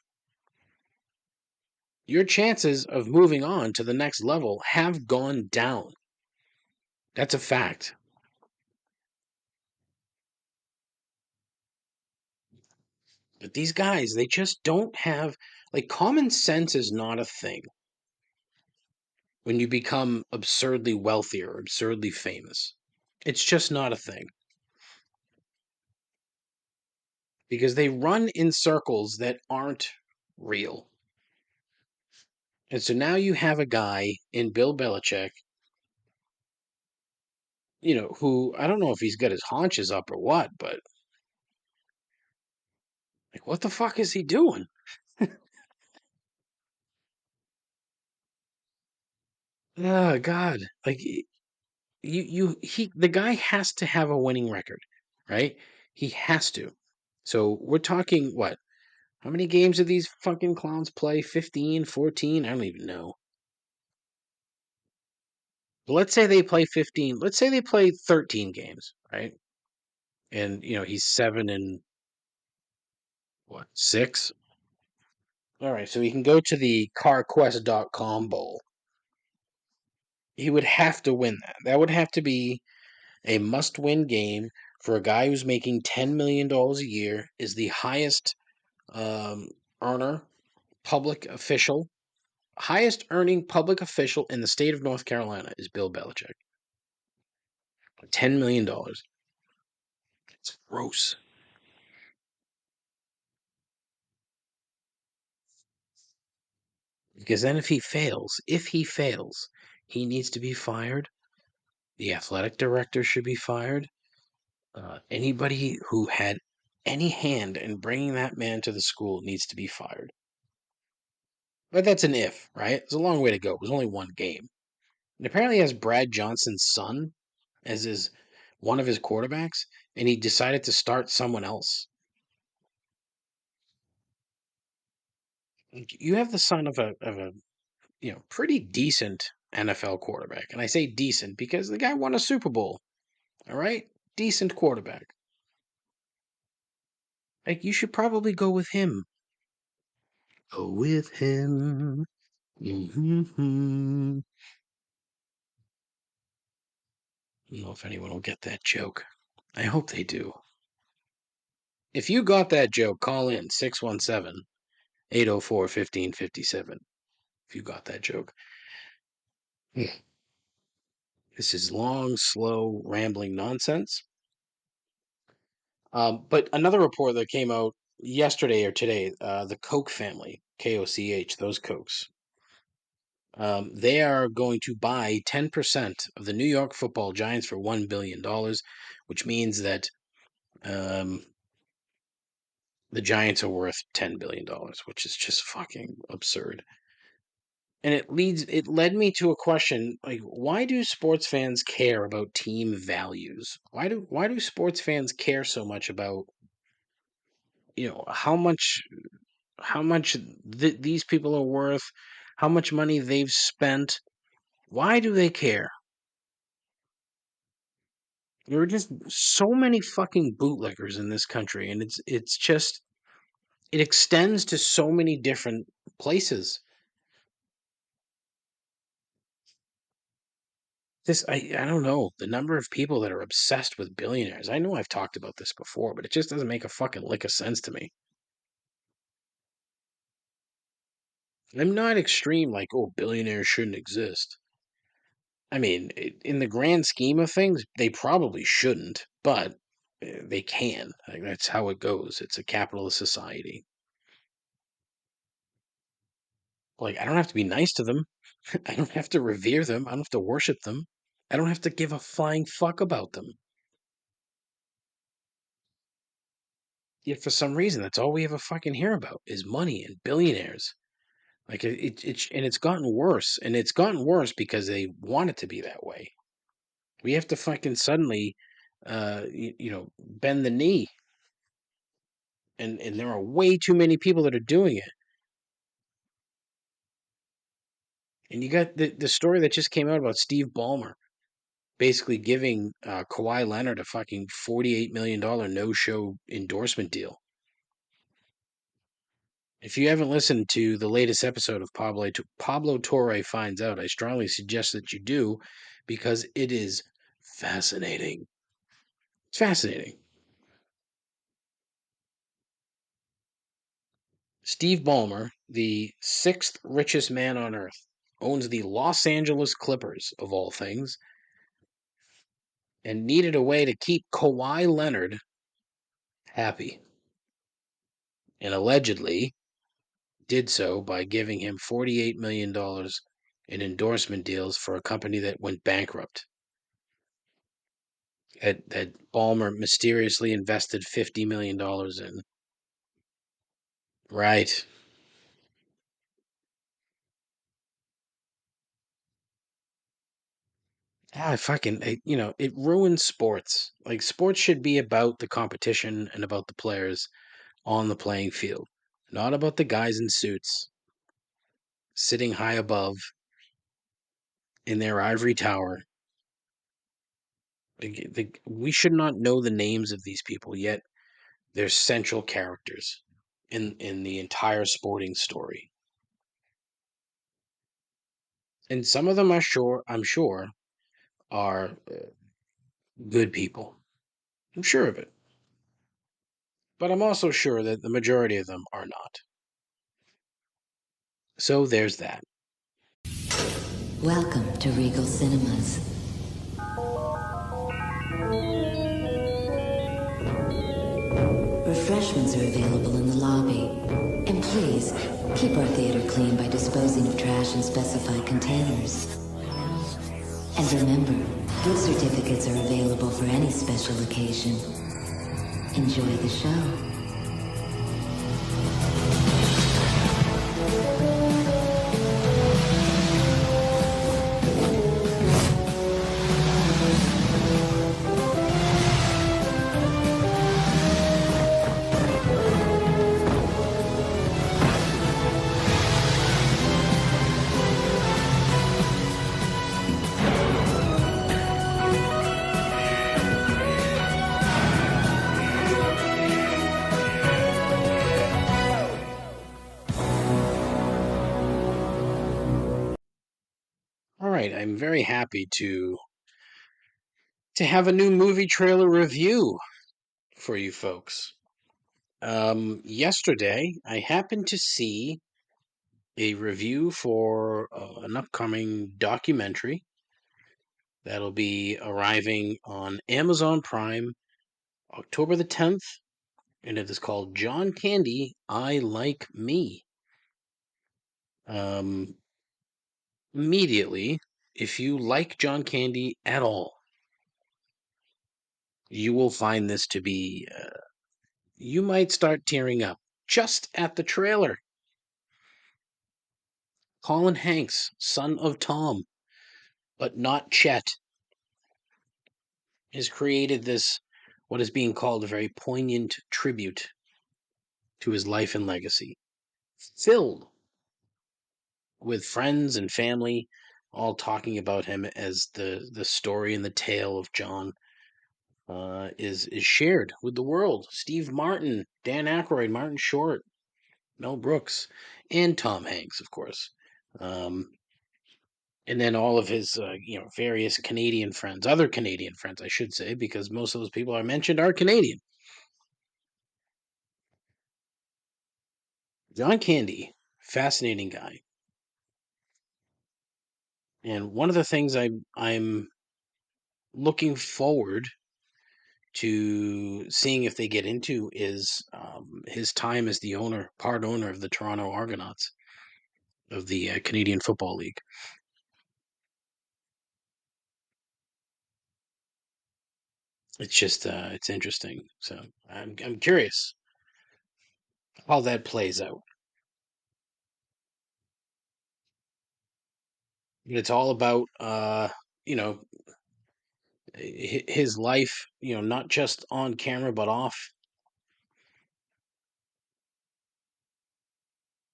your chances of moving on to the next level have gone down. That's a fact. But these guys, they just don't have, like, common sense is not a thing when you become absurdly wealthy or absurdly famous. It's just not a thing. Because they run in circles that aren't real. And so now you have a guy in Bill Belichick, who I don't know if he's got his haunches up or what, but like, what the fuck is he doing? Oh God! Like the guy has to have a winning record, right? He has to. So we're talking what? How many games do these fucking clowns play? 15, 14? I don't even know. But let's say they play 15. Let's say they play 13 games, right? And he's 7 and what? 6. All right, so he can go to the carquest.com bowl. He would have to win that. That would have to be a must-win game for a guy who's making $10 million a year, is the highest um, earner, public official, highest earning public official in the state of North Carolina is Bill Belichick. $10 million. It's gross. Because then if he fails, he needs to be fired. The athletic director should be fired. Anybody who had any hand in bringing that man to the school needs to be fired. But that's an if, right? It's a long way to go. It was only one game. And apparently he has Brad Johnson's son as his one of his quarterbacks, and he decided to start someone else. You have the son of a pretty decent NFL quarterback, and I say decent because the guy won a Super Bowl. All right, decent quarterback. Like you should probably go with him. Go with him. Mm-hmm. I don't know if anyone will get that joke. I hope they do. If you got that joke, call in 617-804-1557. If you got that joke. This is long, slow, rambling nonsense. But another report that came out yesterday or today, the Koch family, Koch, those Kochs, they are going to buy 10% of the New York Football Giants for $1 billion, which means that um, the Giants are worth $10 billion, which is just fucking absurd. And it led me to a question like, why do sports fans care about team values? Why do sports fans care so much about how much these people are worth, how much money they've spent? Why do they care? There are just so many fucking bootlickers in this country, and it's just it extends to so many different places. I don't know the number of people that are obsessed with billionaires. I know I've talked about this before, but it just doesn't make a fucking lick of sense to me. I'm not extreme like, oh, billionaires shouldn't exist. I mean, in the grand scheme of things, they probably shouldn't, but they can. Like, that's how it goes. It's a capitalist society. Like, I don't have to be nice to them. I don't have to revere them. I don't have to worship them. I don't have to give a flying fuck about them. Yet for some reason, that's all we ever fucking hear about is money and billionaires. Like and it's gotten worse, and it's gotten worse because they want it to be that way. We have to fucking suddenly, bend the knee, and there are way too many people that are doing it. And you got the story that just came out about Steve Ballmer basically giving Kawhi Leonard a fucking $48 million no-show endorsement deal. If you haven't listened to the latest episode of Pablo Torre Finds Out, I strongly suggest that you do because it is fascinating. It's fascinating. Steve Ballmer, the sixth richest man on earth, owns the Los Angeles Clippers, of all things, and needed a way to keep Kawhi Leonard happy. And allegedly, did so by giving him $48 million in endorsement deals for a company that went bankrupt. That Ballmer mysteriously invested $50 million in. Right. It ruins sports. Like, sports should be about the competition and about the players on the playing field, not about the guys in suits sitting high above in their ivory tower. We should not know the names of these people, yet they're central characters in the entire sporting story. And some of them I'm sure, are good people. I'm sure of it. But I'm also sure that the majority of them are not. So there's that. Welcome to Regal Cinemas. Refreshments are available in the lobby. And please, keep our theater clean by disposing of trash in specified containers. And remember, gift certificates are available for any special occasion. Enjoy the show. All right, I'm very happy to have a new movie trailer review for you folks. Yesterday, I happened to see a review for an upcoming documentary that'll be arriving on Amazon Prime October the 10th, and it is called John Candy, I Like Me. Um, Immediately, if you like John Candy at all, you will find this to be, you might start tearing up just at the trailer. Colin Hanks, son of Tom, but not Chet, has created this, what is being called a very poignant tribute to his life and legacy, filled with friends and family all talking about him as the story and the tale of John is shared with the world. Steve Martin, Dan Aykroyd, Martin Short, Mel Brooks, and Tom Hanks, of course. And then all of his, various Canadian friends, other Canadian friends, I should say, because most of those people I mentioned are Canadian. John Candy, fascinating guy. And one of the things I'm looking forward to seeing if they get into is his time as the part owner of the Toronto Argonauts of the Canadian Football League. It's just it's interesting. So I'm curious how that plays out. It's all about you know his life, not just on camera but off.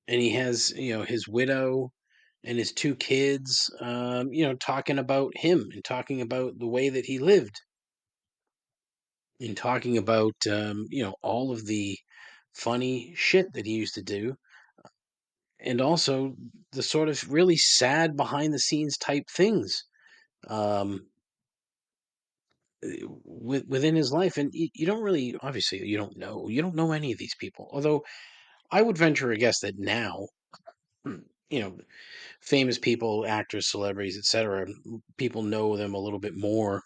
And he has, his widow and his two kids, talking about him and talking about the way that he lived and talking about, all of the funny shit that he used to do. And also the sort of really sad behind the scenes type things um, within his life. And you don't really, obviously, you don't know any of these people. Although I would venture a guess that now, you know, famous people, actors, celebrities, etc. People know them a little bit more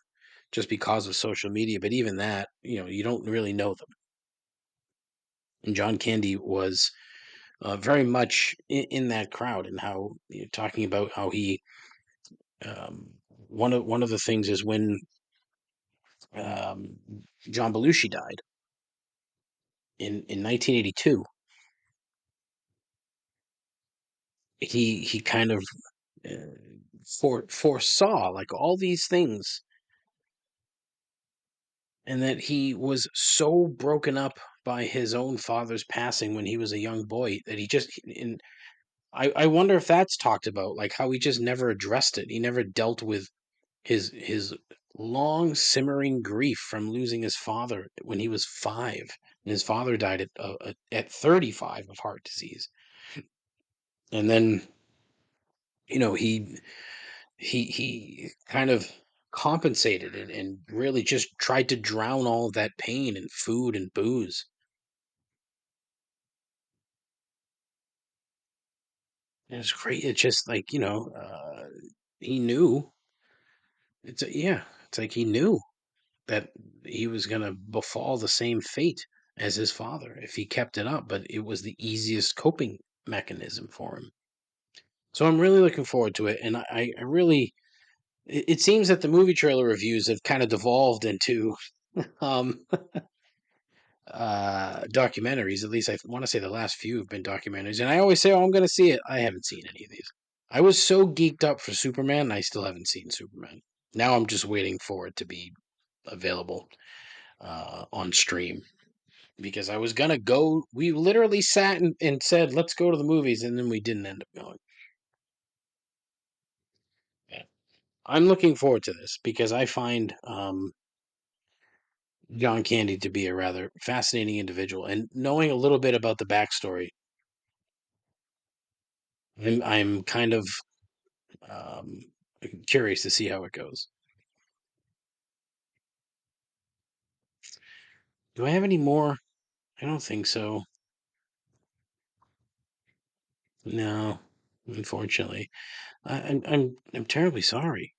just because of social media. But even that, you don't really know them. And John Candy was very much in that crowd, and how you're talking about how he one of the things is when um, John Belushi died in 1982. He kind of uh, foresaw like all these things, and that he was so broken up by his own father's passing when he was a young boy that he just in I wonder if that's talked about, like how he just never addressed it. He never dealt with his long simmering grief from losing his father when he was 5, and his father died at 35 of heart disease. And then he kind of compensated and really just tried to drown all of that pain in food and booze. It was great. It's just like, he knew. Yeah, it's like he knew that he was going to befall the same fate as his father if he kept it up, but it was the easiest coping mechanism for him. So I'm really looking forward to it, and I really. It seems that the movie trailer reviews have kind of devolved into um, documentaries. At least I want to say the last few have been documentaries, and I always say, "Oh, I'm going to see it." I haven't seen any of these. I was so geeked up for Superman, and I still haven't seen Superman. Now I'm just waiting for it to be available on stream, because I was gonna go. We literally sat and said, "Let's go to the movies," and then we didn't end up going. Yeah. I'm looking forward to this because I find John Candy to be a rather fascinating individual, and knowing a little bit about the backstory, I'm kind of um, curious to see how it goes. Do I have any more? I don't think so. No, unfortunately, I'm terribly sorry.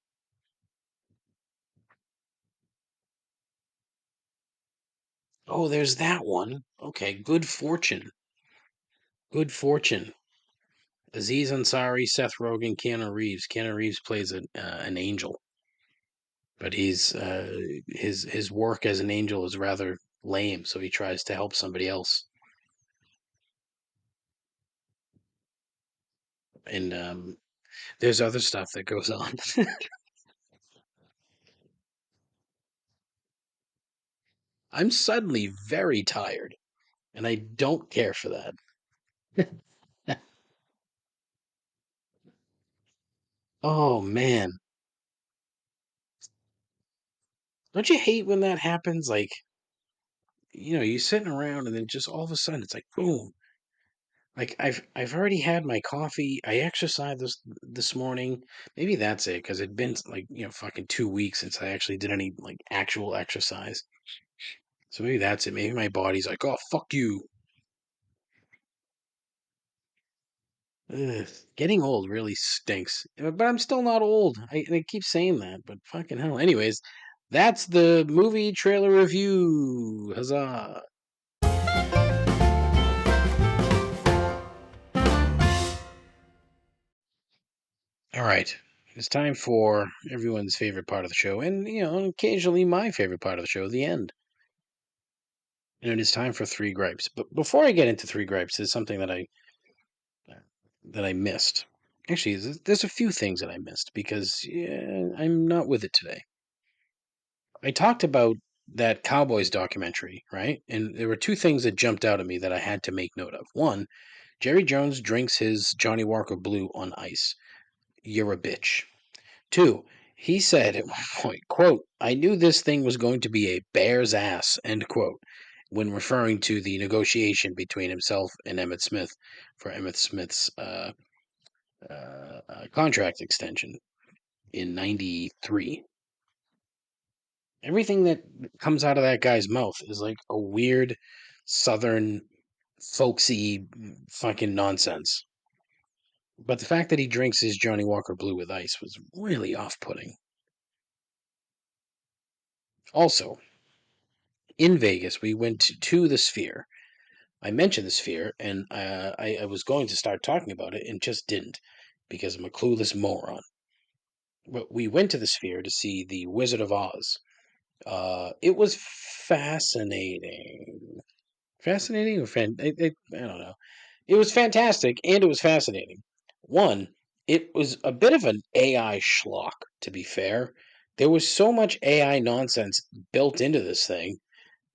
Oh, there's that one. Okay, Good Fortune. Good Fortune. Aziz Ansari, Seth Rogen, Keanu Reeves. Keanu Reeves plays an angel, but his work as an angel is rather lame, so he tries to help somebody else. And there's other stuff that goes on. I'm suddenly very tired, and I don't care for that. Oh man, don't you hate when that happens? Like, you're sitting around, and then just all of a sudden, it's like boom. Like I've already had my coffee. I exercised this morning. Maybe that's it, because it'd been like fucking 2 weeks since I actually did any like actual exercise. So maybe that's it. Maybe my body's like, oh fuck you. Ugh. Getting old really stinks. But I'm still not old. I keep saying that, but fucking hell. Anyways, that's the movie trailer review. Huzzah! All right. It's time for everyone's favorite part of the show, and occasionally my favorite part of the show, the end. And it is time for three gripes. But before I get into three gripes, there's something that I missed. Actually, there's a few things that I missed because I'm not with it today. I talked about that Cowboys documentary, right? And there were two things that jumped out at me that I had to make note of. One, Jerry Jones drinks his Johnny Walker Blue on ice. You're a bitch. Two, he said at one point, quote, "I knew this thing was going to be a bear's ass," end quote, when referring to the negotiation between himself and Emmett Smith for Emmett Smith's contract extension in '93. Everything that comes out of that guy's mouth is like a weird southern folksy fucking nonsense. But the fact that he drinks his Johnny Walker Blue with ice was really off-putting. Also, in Vegas, we went to the Sphere, I mentioned the sphere, and I was going to start talking about it and just didn't because I'm a clueless moron. But we went to the sphere to see The Wizard of Oz. It was fascinating. Fascinating or I don't know. It was fantastic and it was fascinating. One, it was a bit of an AI schlock, to be fair. There was so much AI nonsense built into this thing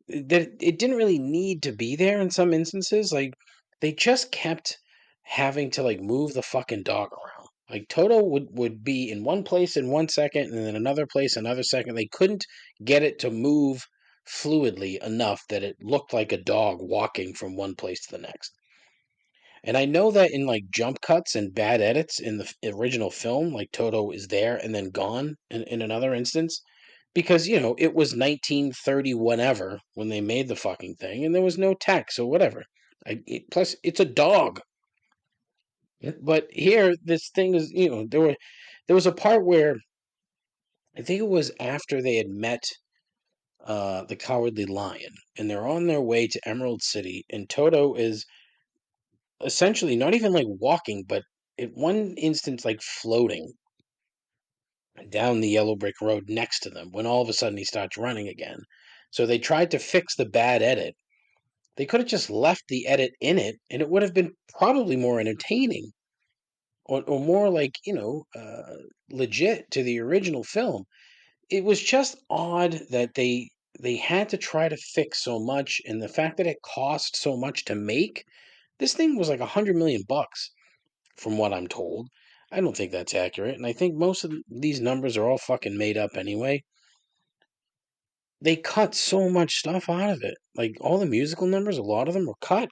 that it didn't really need to be there in some instances. Like they just kept having to like move the fucking dog around. Like Toto would be in one place in 1 second and then another place another second. They couldn't get it to move fluidly enough that it looked like a dog walking from one place to the next. And I know that in like jump cuts and bad edits in the original film, like Toto is there and then gone in another instance because it was 1930 whenever when they made the fucking thing and there was no text or whatever. Plus it's a dog. But here this thing is there was a part where I think it was after they had met the Cowardly Lion and they're on their way to Emerald City and Toto is essentially not even like walking but at one instance like floating down the yellow brick road next to them when all of a sudden he starts running again. So they tried to fix the bad edit. They could have just left the edit in it and it would have been probably more entertaining or more like, legit to the original film. It was just odd that they had to try to fix so much and the fact that it cost so much to make. This thing was like 100 million bucks from what I'm told. I don't think that's accurate, and I think most of these numbers are all fucking made up anyway. They cut so much stuff out of it. Like all the musical numbers, a lot of them were cut.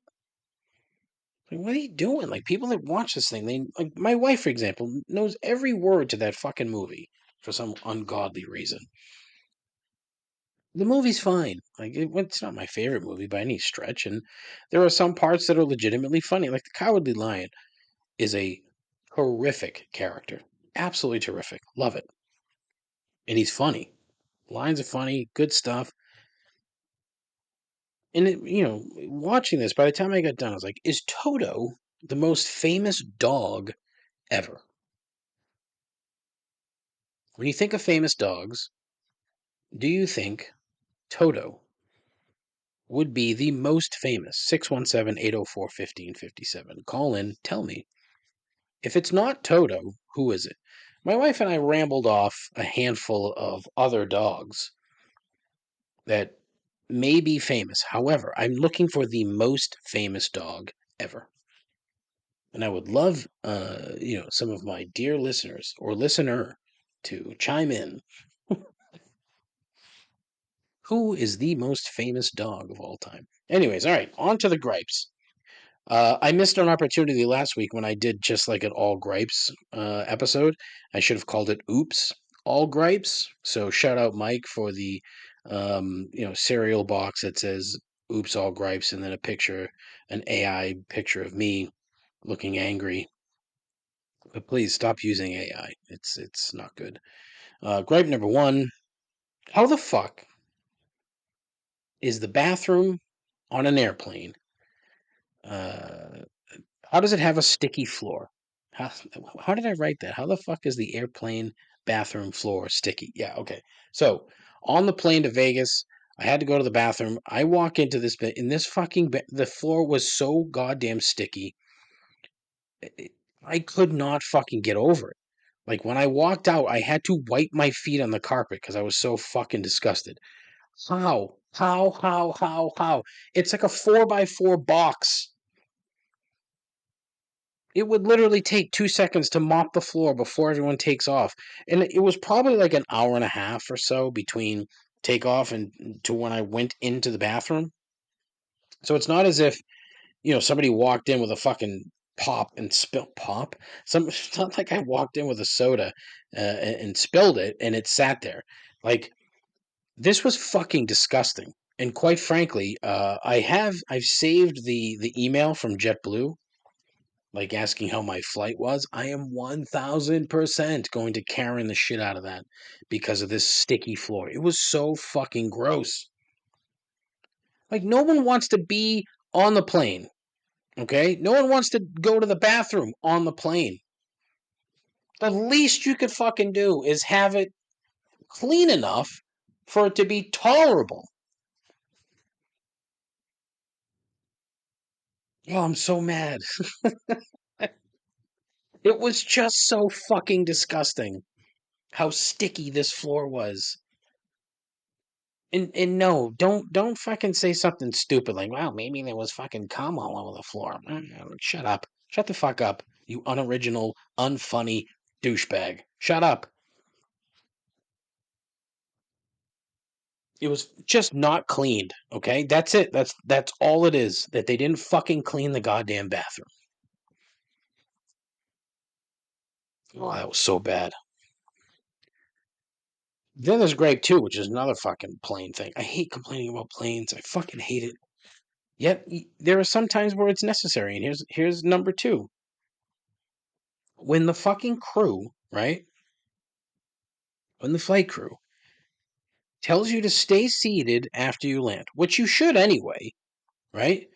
Like, what are you doing? Like people that watch this thing, they like my wife, for example, knows every word to that fucking movie for some ungodly reason. The movie's fine. Like it's not my favorite movie by any stretch, and there are some parts that are legitimately funny. Like the Cowardly Lion is a horrific character, absolutely terrific. Love it, and he's funny. Lines are funny, good stuff. And watching this, by the time I got done, I was like, is Toto the most famous dog ever? When you think of famous dogs, do you think Toto would be the most famous? 617-804-1557. Call in, tell me. If it's not Toto, who is it? My wife and I rambled off a handful of other dogs that may be famous. However, I'm looking for the most famous dog ever. And I would love, some of my dear listeners or listener to chime in. Who is the most famous dog of all time? Anyways, all right, on to the gripes. I missed an opportunity last week when I did just like an all gripes episode. I should have called it Oops, All Gripes. So shout out Mike for the cereal box that says Oops, All Gripes, and then a picture, an AI picture of me looking angry. But please stop using AI. It's not good. Gripe number one: how the fuck is the bathroom on an airplane? Uh, how does it have a sticky floor? How how did I write that? How the fuck is the airplane bathroom floor sticky? Yeah, okay. So on the plane to Vegas, I had to go to the bathroom. I walk into this bed in this fucking bed. The floor was so goddamn sticky. I could not fucking get over it. Like when I walked out, I had to wipe my feet on the carpet because I was so fucking disgusted. How? How? It's like a 4x4 box. It would literally take 2 seconds to mop the floor before everyone takes off. And it was probably like an hour and a half or so between takeoff and to when I went into the bathroom. So it's not as if, somebody walked in with a fucking pop and spilled pop. It's not like I walked in with a soda and spilled it and it sat there. Like this was fucking disgusting. And quite frankly, I've saved the email from JetBlue, like asking how my flight was. I am 1000% going to Karen the shit out of that because of this sticky floor. It was so fucking gross. Like no one wants to be on the plane. Okay? No one wants to go to the bathroom on the plane. The least you could fucking do is have it clean enough for it to be tolerable. Oh, I'm so mad. It was just so fucking disgusting how sticky this floor was. And no, don't fucking say something stupid like, "Well, maybe there was fucking cum all over the floor." Shut up. Shut the fuck up, you unoriginal, unfunny douchebag. Shut up. It was just not cleaned, okay? That's it. That's all it is. That they didn't fucking clean the goddamn bathroom. Oh, that was so bad. Then there's grape too, which is another fucking plane thing. I hate complaining about planes. I fucking hate it. Yet there are some times where it's necessary, and here's number two. When the fucking crew, right? When the flight crew tells you to stay seated after you land, which you should anyway, right?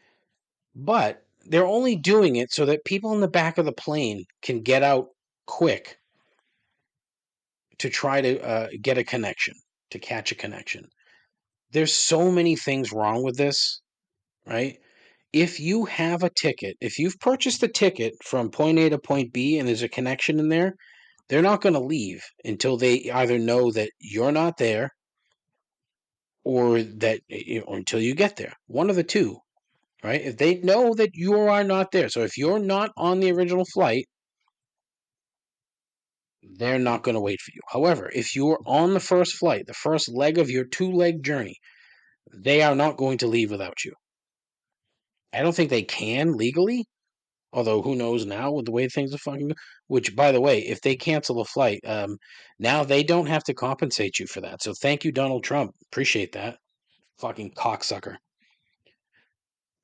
But they're only doing it so that people in the back of the plane can get out quick to try to get a connection, to catch a connection. There's so many things wrong with this, right? If you have a ticket, if you've purchased a ticket from point A to point B and there's a connection in there, they're not going to leave until they either know that you're not there or that or until you get there. One of the two, right? If they know that you are not there, so if you're not on the original flight, they're not going to wait for you. However, if you're on the first flight, the first leg of your two-leg journey, they are not going to leave without you. I don't think they can legally, although who knows now with the way things are fucking. Which, by the way, if they cancel a flight, now they don't have to compensate you for that. So thank you, Donald Trump. Appreciate that. Fucking cocksucker.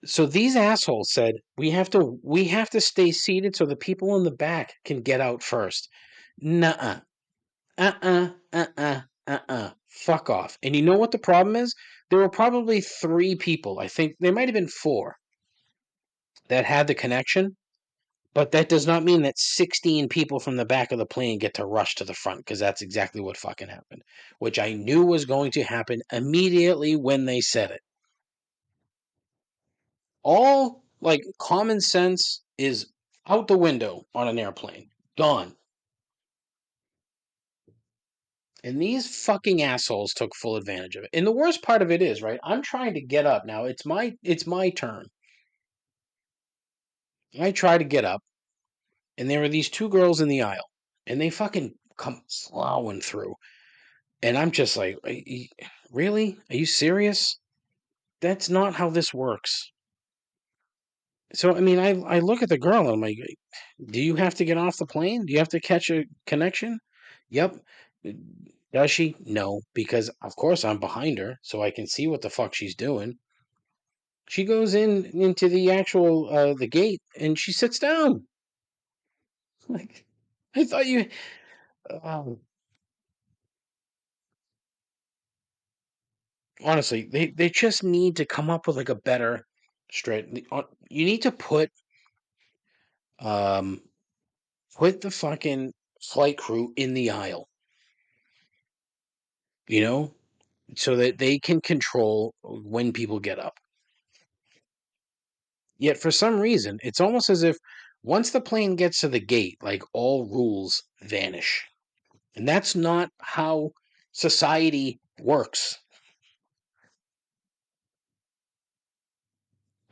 So these assholes said we have to stay seated so the people in the back can get out first. Nuh-uh. Fuck off. And you know what the problem is? There were probably 3 people. I think there might have been 4 that had the connection. But that does not mean that 16 people from the back of the plane get to rush to the front, because that's exactly what fucking happened. Which I knew was going to happen immediately when they said it. All, like, common sense is out the window on an airplane. Gone. And these fucking assholes took full advantage of it. And the worst part of it is, right, I'm trying to get up now. It's my turn. I try to get up, and there are these 2 girls in the aisle, and they fucking come plowing through. And I'm just like, really? Are you serious? That's not how this works. So, I mean, I look at the girl and I'm like, do you have to get off the plane? Do you have to catch a connection? Yep. Does she? No, because of course I'm behind her, so I can see what the fuck she's doing. She goes into the actual the gate and she sits down. Like, I thought you. Um, Honestly, they just need to come up with like a better straight. You need to um put the fucking flight crew in the aisle, you know, so that they can control when people get up. Yet for some reason, it's almost as if once the plane gets to the gate, like all rules vanish. And that's not how society works.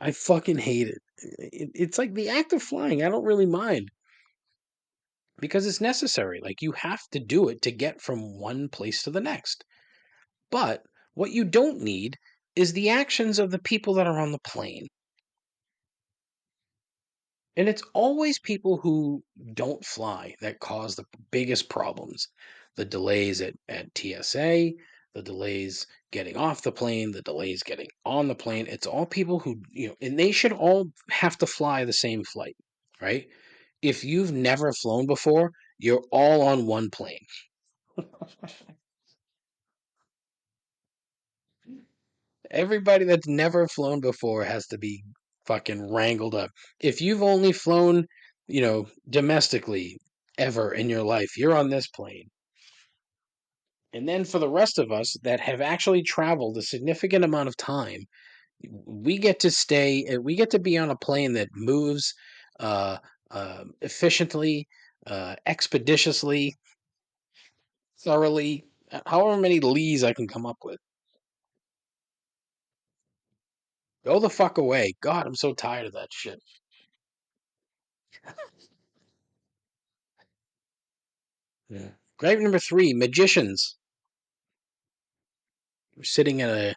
I fucking hate it. It's like the act of flying. I don't really mind because it's necessary. Like you have to do it to get from one place to the next. But what you don't need is the actions of the people that are on the plane. And it's always people who don't fly that cause the biggest problems. The delays at TSA, the delays getting off the plane, the delays getting on the plane. It's all people who, and they should all have to fly the same flight, right? If you've never flown before, you're all on one plane. Everybody that's never flown before has to be fucking wrangled up. If you've only flown, domestically ever in your life, you're on this plane. And then for the rest of us that have actually traveled a significant amount of time, we get to be on a plane that moves efficiently, expeditiously, thoroughly, however many lees I can come up with. Go the fuck away. God, I'm so tired of that shit. Yeah. Gripe number 3, magicians. We're sitting at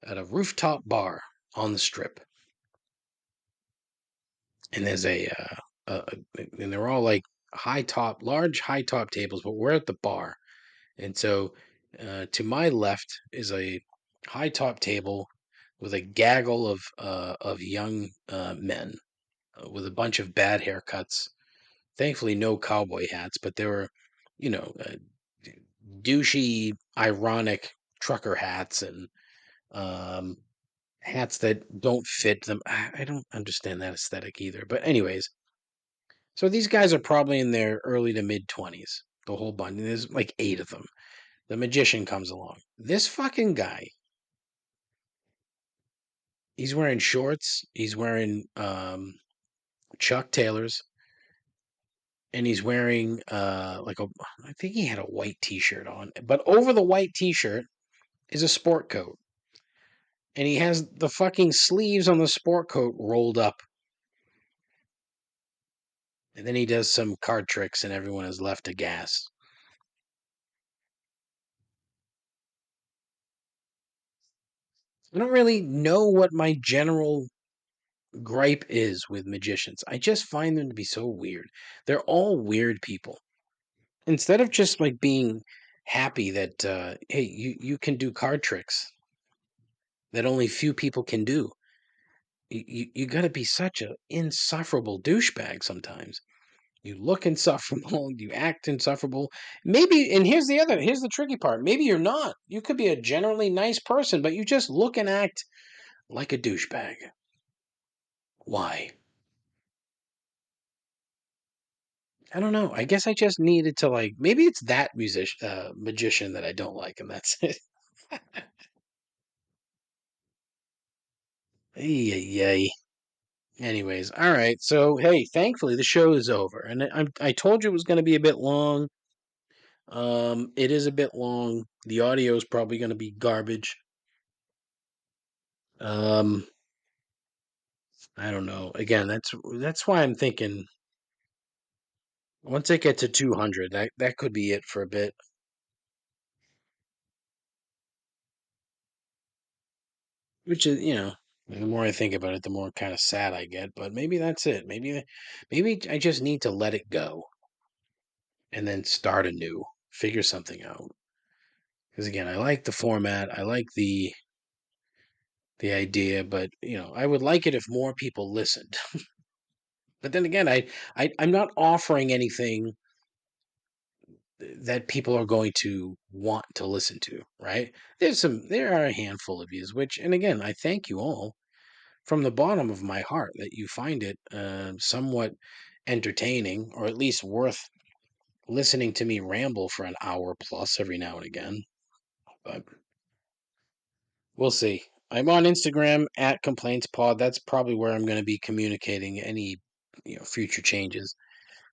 a rooftop bar on the strip. And there's and they're all like large high top tables, but we're at the bar. And so to my left is a high top table with a gaggle of young men with a bunch of bad haircuts. Thankfully, no cowboy hats, but there were, you know, uh, douchey, ironic trucker hats and um, hats that don't fit them. I don't understand that aesthetic either. But anyways, so these guys are probably in their early to mid 20s. The whole bunch. There's like 8 of them. The magician comes along. This fucking guy, he's wearing shorts, he's wearing Chuck Taylors, and he's wearing I think he had a white t-shirt on, but over the white t-shirt is a sport coat. And he has the fucking sleeves on the sport coat rolled up. And then he does some card tricks and everyone is left aghast. I don't really know what my general gripe is with magicians. I just find them to be so weird. They're all weird people. Instead of just like being happy that hey, you can do card tricks that only few people can do. You got to be such an insufferable douchebag sometimes. You look insufferable, you act insufferable. Maybe, and here's the tricky part. Maybe you're not. You could be a generally nice person, but you just look and act like a douchebag. Why? I don't know. I guess I just needed to like. Maybe it's that magician that I don't like, and that's it. Yay. Anyways, all right. So hey, thankfully the show is over, and I told you it was going to be a bit long. It is a bit long. The audio is probably going to be garbage. Um, I don't know. Again, that's why I'm thinking once I get to 200, that could be it for a bit. Which is, the more I think about it, the more kind of sad I get. But maybe that's it. Maybe I just need to let it go and then start anew, figure something out. Because again, I like the format, I like the idea, but I would like it if more people listened. But then again, I'm not offering anything that people are going to want to listen to, right? There are a handful of yous, which, and again, I thank you all from the bottom of my heart that you find it somewhat entertaining, or at least worth listening to me ramble for an hour plus every now and again. But we'll see. I'm on Instagram at ComplaintsPod. That's probably where I'm going to be communicating any future changes.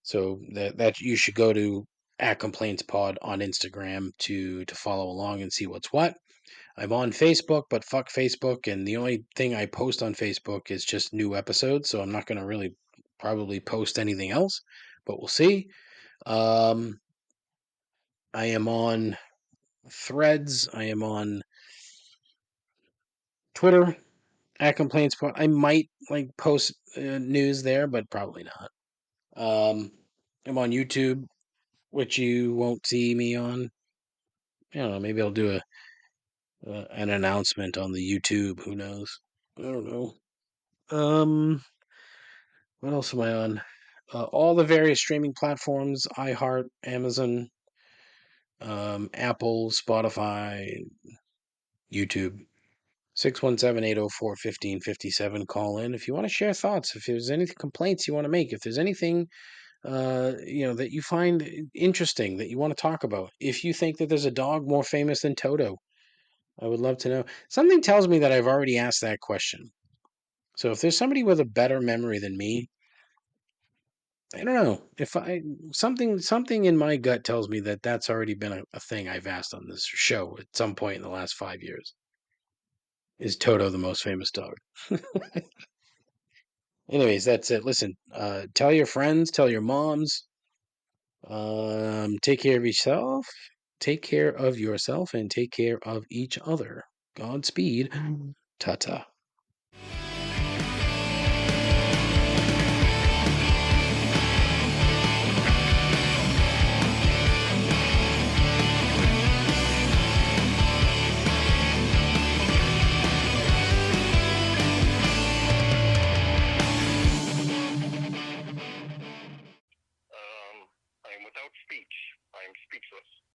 So that you should go to at ComplaintsPod on Instagram to follow along and see what's what. I'm on Facebook, but fuck Facebook, and the only thing I post on Facebook is just new episodes, so I'm not going to really probably post anything else, but we'll see. I am on Threads. I am on Twitter at ComplaintsPod. I might like post news there, but probably not. I'm on YouTube, which you won't see me on. I don't know. Maybe I'll do an announcement on the YouTube. Who knows? I don't know. What else am I on? All the various streaming platforms: iHeart, Amazon, Apple, Spotify, YouTube. 617-804-1557. Call in if you want to share thoughts. If there's any complaints you want to make, if there's anything that you find interesting that you want to talk about, if you think that there's a dog more famous than Toto, I would love to know. Something tells me that I've already asked that question. So if there's somebody with a better memory than me, I don't know. If I something in my gut tells me that that's already been a thing I've asked on this show at some point in the last 5 years. Is Toto the most famous dog? Anyways, that's it. Listen, tell your friends, tell your moms. Take care of yourself. Take care of yourself and take care of each other. Godspeed. Ta ta.